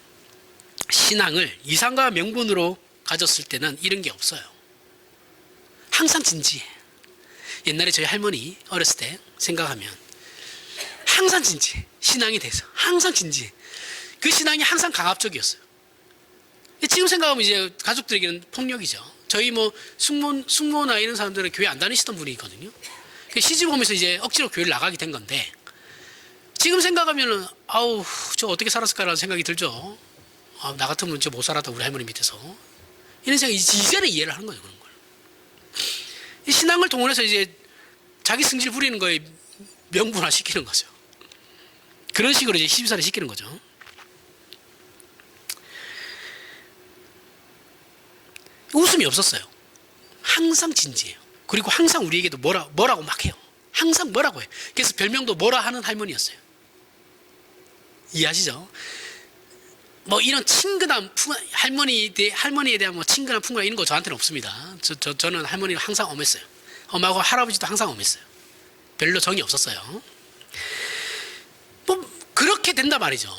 신앙을 이상과 명분으로 가졌을 때는 이런 게 없어요. 항상 진지해. 옛날에 저희 할머니 어렸을 때 생각하면 항상 진지해. 신앙에 대해서 항상 진지해. 그 신앙이 항상 강압적이었어요. 지금 생각하면 이제 가족들에게는 폭력이죠. 저희 뭐 숙모나 이런 사람들은 교회 안 다니시던 분이거든요. 시집 오면서 이제 억지로 교회를 나가게 된 건데, 지금 생각하면은 아우 저 어떻게 살았을까라는 생각이 들죠. 아, 나 같으면 저 못 살았다 우리 할머니 밑에서, 이런 생각이 이제는 이해를 하는 거죠. 그런 걸. 이 신앙을 동원해서 이제 자기 승질 부리는 거에 명분화 시키는 거죠. 그런 식으로 이제 시집살이 시키는 거죠. 웃음이 없었어요. 항상 진지해요. 그리고 항상 우리에게도 뭐라고 막 해요. 항상 뭐라고 해요. 그래서 별명도 뭐라 하는 할머니였어요. 이해하시죠? 뭐 이런 친근함, 할머니에 대한 뭐 친근한 풍부한 이런 거 저한테는 없습니다. 저는 할머니가 항상 엄했어요. 엄마하고 할아버지도 항상 엄했어요. 별로 정이 없었어요. 뭐 그렇게 된단 말이죠.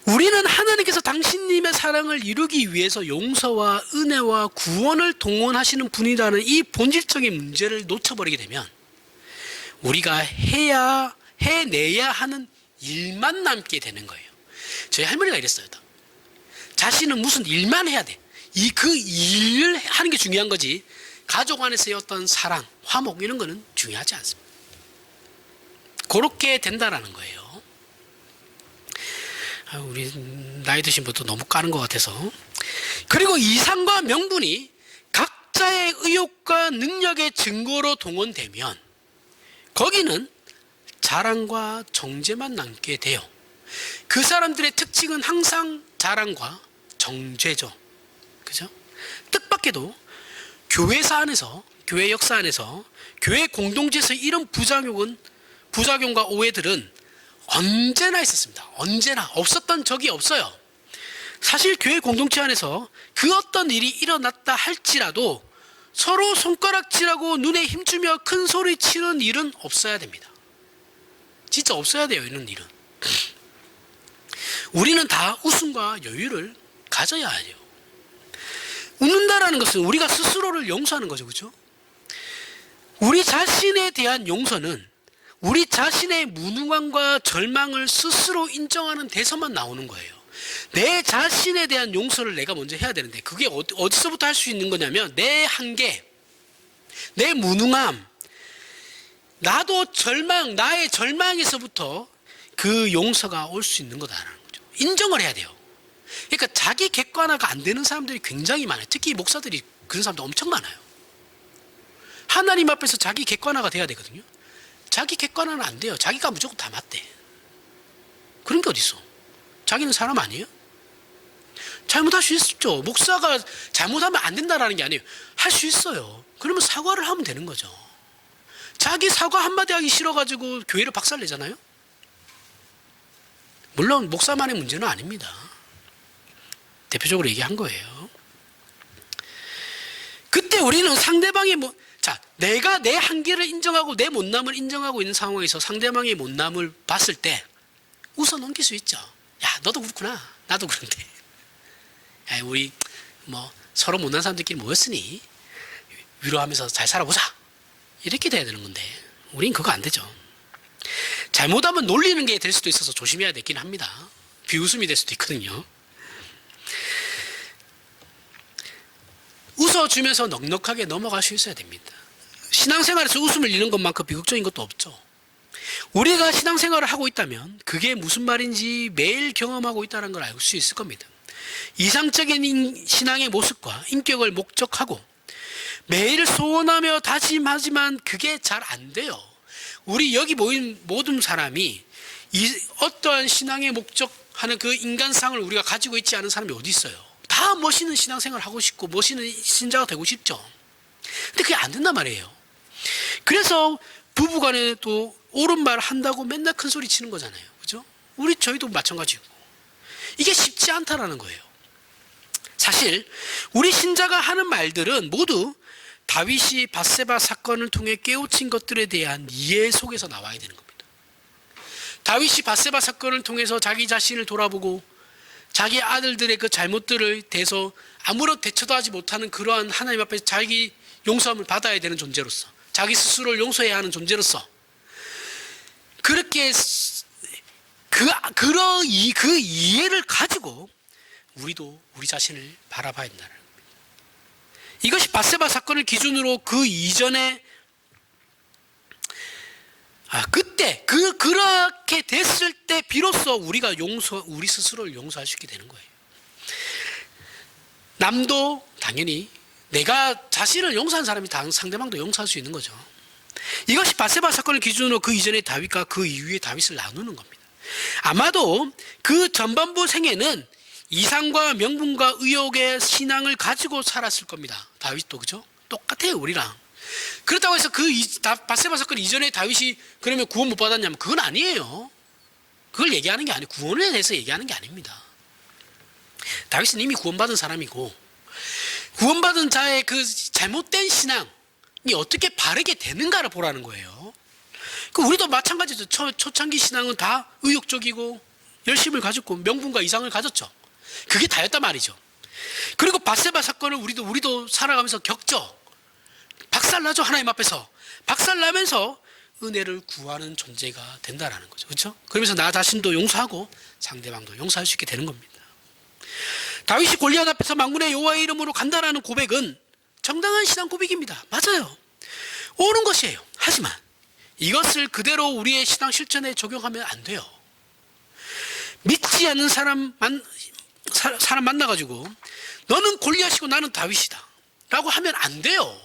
우리는 하나님께서 당신님의 사랑을 이루기 위해서 용서와 은혜와 구원을 동원하시는 분이라는 이 본질적인 문제를 놓쳐버리게 되면 우리가 해내야 하는 일만 남게 되는 거예요. 저희 할머니가 이랬어요. 자신은 무슨 일만 해야 돼. 그 일을 하는 게 중요한 거지, 가족 안에서의 어떤 사랑, 화목 이런 거는 중요하지 않습니다. 그렇게 된다라는 거예요. 우리 나이 드신 분도 너무 까는 것 같아서. 그리고 이상과 명분이 각자의 의욕과 능력의 증거로 동원되면 거기는 자랑과 정죄만 남게 돼요. 그 사람들의 특징은 항상 자랑과 정죄죠. 그죠? 뜻밖에도 교회사 안에서, 교회 역사 안에서, 교회 공동체에서 이런 부작용과 오해들은 언제나 있었습니다. 언제나 없었던 적이 없어요. 사실 교회 공동체 안에서 그 어떤 일이 일어났다 할지라도 서로 손가락질하고 눈에 힘주며 큰 소리 치는 일은 없어야 됩니다. 진짜 없어야 돼요, 이런 일은. 우리는 다 웃음과 여유를 가져야 해요. 웃는다라는 것은 우리가 스스로를 용서하는 거죠. 그렇죠? 우리 자신에 대한 용서는 우리 자신의 무능함과 절망을 스스로 인정하는 데서만 나오는 거예요. 내 자신에 대한 용서를 내가 먼저 해야 되는데, 그게 어디서부터 할 수 있는 거냐면 내 한계, 내 무능함, 나의 절망에서부터 그 용서가 올 수 있는 거다라는 거죠. 인정을 해야 돼요. 그러니까 자기 객관화가 안 되는 사람들이 굉장히 많아요. 특히 목사들이 그런 사람들 엄청 많아요. 하나님 앞에서 자기 객관화가 돼야 되거든요. 자기 객관화는 안 돼요. 자기가 무조건 다 맞대. 그런 게 어딨어. 자기는 사람 아니에요? 잘못할 수 있죠. 목사가 잘못하면 안 된다라는 게 아니에요. 할 수 있어요. 그러면 사과를 하면 되는 거죠. 자기 사과 한마디 하기 싫어가지고 교회를 박살내잖아요. 물론 목사만의 문제는 아닙니다. 대표적으로 얘기한 거예요. 그때 우리는 상대방의 내가 내 한계를 인정하고 내 못남을 인정하고 있는 상황에서 상대방의 못남을 봤을 때 웃어 넘길 수 있죠. 야, 너도 그렇구나. 나도 그런데. 야, 우리 서로 못난 사람들끼리 모였으니 위로하면서 잘 살아보자. 이렇게 돼야 되는 건데 우린 그거 안 되죠. 잘못하면 놀리는 게 될 수도 있어서 조심해야 되긴 합니다. 비웃음이 될 수도 있거든요. 웃어주면서 넉넉하게 넘어갈 수 있어야 됩니다. 신앙생활에서 웃음을 잃는 것만큼 비극적인 것도 없죠. 우리가 신앙생활을 하고 있다면 그게 무슨 말인지 매일 경험하고 있다는 걸 알 수 있을 겁니다. 이상적인 신앙의 모습과 인격을 목적하고 매일 소원하며 다짐하지만 그게 잘 안 돼요. 우리 여기 모인 모든 사람이 어떠한 신앙의 목적하는 그 인간상을 우리가 가지고 있지 않은 사람이 어디 있어요? 다 멋있는 신앙생활을 하고 싶고 멋있는 신자가 되고 싶죠. 근데 그게 안 된단 말이에요. 그래서 부부간에도 옳은 말 한다고 맨날 큰 소리 치는 거잖아요. 그죠? 저희도 마찬가지고. 이게 쉽지 않다라는 거예요. 사실 우리 신자가 하는 말들은 모두 다윗이 밧세바 사건을 통해 깨우친 것들에 대한 이해 속에서 나와야 되는 겁니다. 다윗이 밧세바 사건을 통해서 자기 자신을 돌아보고 자기 아들들의 그 잘못들을 대해서 아무런 대처도 하지 못하는 그러한 하나님 앞에 자기 용서함을 받아야 되는 존재로서, 자기 스스로를 용서해야 하는 존재로서, 그렇게 그 이해를 가지고 우리도 우리 자신을 바라봐야 된다는 겁니다. 이것이 밧세바 사건을 기준으로 그 이전에 그때 그렇게 됐을 때 비로소 우리가 우리 스스로를 용서할 수 있게 되는 거예요. 남도 당연히 내가 자신을 용서한 사람이 상대방도 용서할 수 있는 거죠. 이것이 밧세바 사건을 기준으로 그 이전의 다윗과 그 이후의 다윗을 나누는 겁니다. 아마도 그 전반부 생애는 이상과 명분과 의욕의 신앙을 가지고 살았을 겁니다. 다윗도 그죠? 똑같아요, 우리랑. 그렇다고 해서 밧세바 사건 이전에 다윗이 그러면 구원 못 받았냐면 그건 아니에요. 그걸 얘기하는 게 아니에요. 구원에 대해서 얘기하는 게 아닙니다. 다윗은 이미 구원받은 사람이고, 구원받은 자의 그 잘못된 신앙이 어떻게 바르게 되는가를 보라는 거예요. 우리도 마찬가지죠. 초창기 신앙은 다 의욕적이고 열심을 가졌고 명분과 이상을 가졌죠. 그게 다였단 말이죠. 그리고 밧세바 사건을 우리도 살아가면서 겪죠. 박살나죠. 하나님 앞에서 박살나면서 은혜를 구하는 존재가 된다라는 거죠. 그렇죠? 그러면서 나 자신도 용서하고 상대방도 용서할 수 있게 되는 겁니다. 다윗이 골리앗 앞에서 만군의 여호와의 이름으로 간다라는 고백은 정당한 신앙 고백입니다. 맞아요. 옳은 것이에요. 하지만 이것을 그대로 우리의 신앙 실천에 적용하면 안 돼요. 믿지 않는 사람 만나가지고 너는 골리앗이고 나는 다윗이다 라고 하면 안 돼요.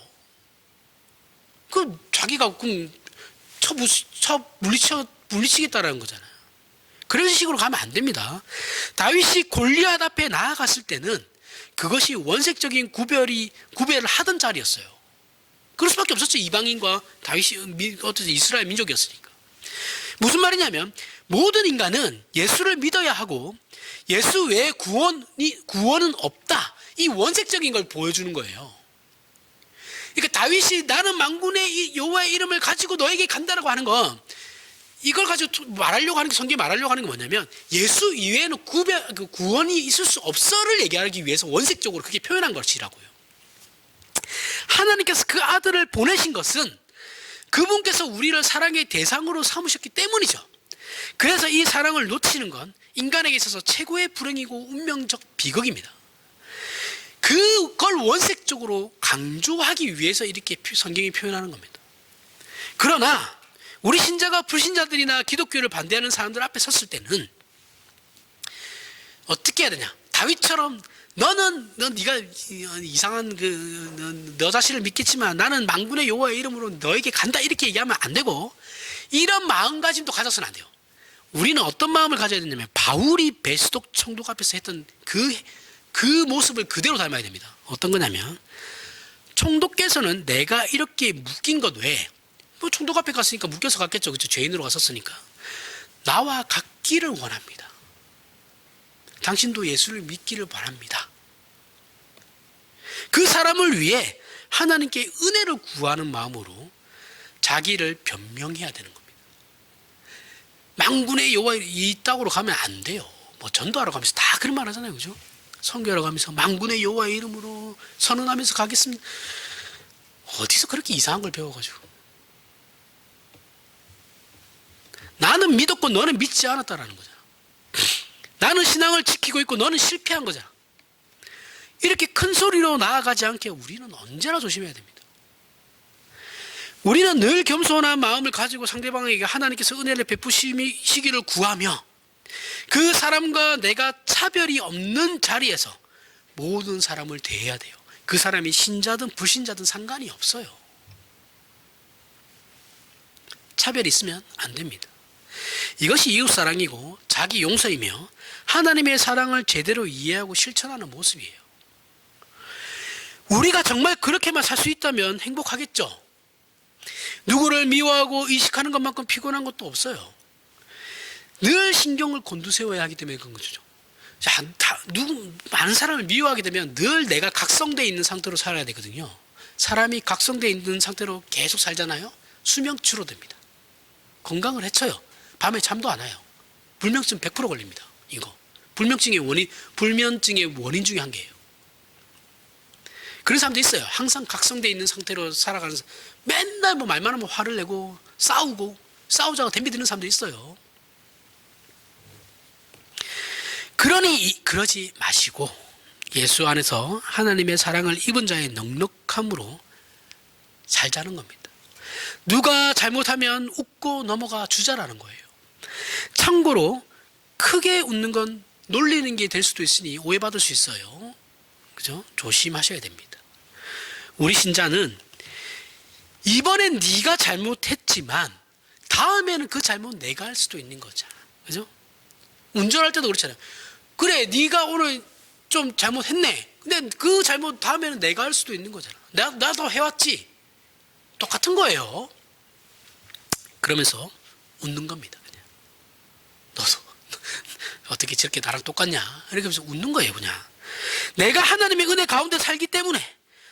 자기가 물리치겠다라는 거잖아요. 그런 식으로 가면 안 됩니다. 다윗이 골리앗 앞에 나아갔을 때는 그것이 원색적인 구별을 하던 자리였어요. 그럴 수밖에 없었죠. 이방인과 다윗이 이스라엘 민족이었으니까. 무슨 말이냐면 모든 인간은 예수를 믿어야 하고 예수 외에 구원은 없다. 이 원색적인 걸 보여주는 거예요. 그러니까 다윗이 나는 만군의 여호와의 이름을 가지고 너에게 간다라고 하는 건 이걸 가지고 말하려고 하는 게, 성경이 말하려고 하는 게 뭐냐면 예수 이외에는 구원이 있을 수 없어를 얘기하기 위해서 원색적으로 그렇게 표현한 것이라고요. 하나님께서 그 아들을 보내신 것은 그분께서 우리를 사랑의 대상으로 삼으셨기 때문이죠. 그래서 이 사랑을 놓치는 건 인간에게 있어서 최고의 불행이고 운명적 비극입니다. 그걸 원색적으로 강조하기 위해서 이렇게 성경이 표현하는 겁니다. 그러나 우리 신자가 불신자들이나 기독교를 반대하는 사람들 앞에 섰을 때는 어떻게 해야 되냐? 다윗처럼 네가 이상한 너 자신을 믿겠지만 나는 만군의 여호와의 이름으로 너에게 간다 이렇게 얘기하면 안 되고, 이런 마음가짐도 가져서는 안 돼요. 우리는 어떤 마음을 가져야 되냐면 바울이 베스독 총독 앞에서 했던 그 모습을 그대로 닮아야 됩니다. 어떤 거냐면 총독께서는 내가 이렇게 묶인 것 외에 총독 앞에 갔으니까 묶여서 갔겠죠. 그렇죠? 죄인으로 갔었으니까. 나와 같기를 원합니다. 당신도 예수를 믿기를 바랍니다. 그 사람을 위해 하나님께 은혜를 구하는 마음으로 자기를 변명해야 되는 겁니다. 만군의 여호와 이 땅으로 가면 안 돼요. 전도하러 가면서 다 그런 말 하잖아요. 그죠? 선교하러 가면서 만군의 여호와의 이름으로 선언하면서 가겠습니다. 어디서 그렇게 이상한 걸 배워가지고. 나는 믿었고 너는 믿지 않았다라는 거잖아. 나는 신앙을 지키고 있고 너는 실패한 거잖아. 이렇게 큰 소리로 나아가지 않게 우리는 언제나 조심해야 됩니다. 우리는 늘 겸손한 마음을 가지고 상대방에게 하나님께서 은혜를 베푸시기를 구하며 그 사람과 내가 차별이 없는 자리에서 모든 사람을 대해야 돼요. 그 사람이 신자든 불신자든 상관이 없어요. 차별이 있으면 안 됩니다. 이것이 이웃사랑이고 자기 용서이며 하나님의 사랑을 제대로 이해하고 실천하는 모습이에요. 우리가 정말 그렇게만 살 수 있다면 행복하겠죠. 누구를 미워하고 의식하는 것만큼 피곤한 것도 없어요. 늘 신경을 곤두세워야 하기 때문에 그런 거죠. 많은 사람을 미워하게 되면 늘 내가 각성되어 있는 상태로 살아야 되거든요. 사람이 각성되어 있는 상태로 계속 살잖아요. 수명 줄어듭니다. 건강을 해쳐요. 밤에 잠도 안 와요. 불면증 100% 걸립니다. 이거 불면증의 원인 중에 한 개예요. 그런 사람도 있어요. 항상 각성되어 있는 상태로 살아가는 사람. 맨날 뭐 말만 하면 화를 내고 싸우자고 덤비드는 사람도 있어요. 그러니 그러지 마시고 예수 안에서 하나님의 사랑을 입은 자의 넉넉함으로 살자는 겁니다. 누가 잘못하면 웃고 넘어가 주자라는 거예요. 참고로 크게 웃는 건 놀리는 게 될 수도 있으니 오해받을 수 있어요. 그죠? 조심하셔야 됩니다. 우리 신자는 이번엔 네가 잘못했지만 다음에는 그 잘못 내가 할 수도 있는 거잖아. 그죠? 운전할 때도 그렇잖아요. 그래, 네가 오늘 좀 잘못했네. 근데 그 잘못 다음에는 내가 할 수도 있는 거잖아. 나도 해왔지. 똑같은 거예요. 그러면서 웃는 겁니다. 그냥. 너도 어떻게 저렇게 나랑 똑같냐? 이렇게 하면서 웃는 거예요. 그냥. 내가 하나님의 은혜 가운데 살기 때문에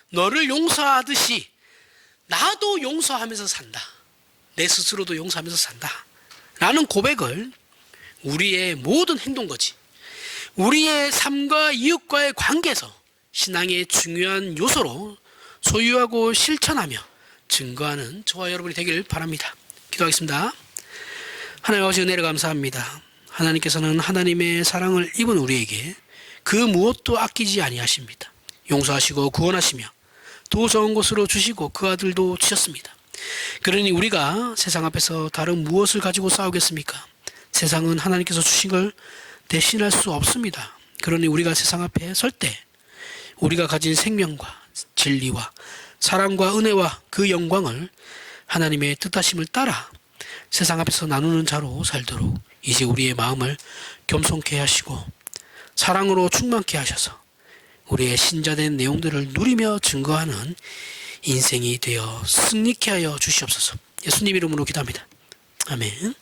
너를 용서하듯이 나도 용서하면서 산다. 내 스스로도 용서하면서 산다. 라는 고백을 우리의 모든 행동거지, 우리의 삶과 이웃과의 관계에서 신앙의 중요한 요소로 소유하고 실천하며 증거하는 저와 여러분이 되길 바랍니다. 기도하겠습니다. 하나님 아버지, 은혜를 감사합니다. 하나님께서는 하나님의 사랑을 입은 우리에게 그 무엇도 아끼지 아니하십니다. 용서하시고 구원하시며 더 좋은 곳으로 주시고 그 아들도 주셨습니다. 그러니 우리가 세상 앞에서 다른 무엇을 가지고 싸우겠습니까? 세상은 하나님께서 주신 걸 대신할 수 없습니다. 그러니 우리가 세상 앞에 설 때 우리가 가진 생명과 진리와 사랑과 은혜와 그 영광을 하나님의 뜻하심을 따라 세상 앞에서 나누는 자로 살도록 이제 우리의 마음을 겸손케 하시고 사랑으로 충만케 하셔서 우리의 신자된 내용들을 누리며 증거하는 인생이 되어 승리케 하여 주시옵소서. 예수님 이름으로 기도합니다. 아멘.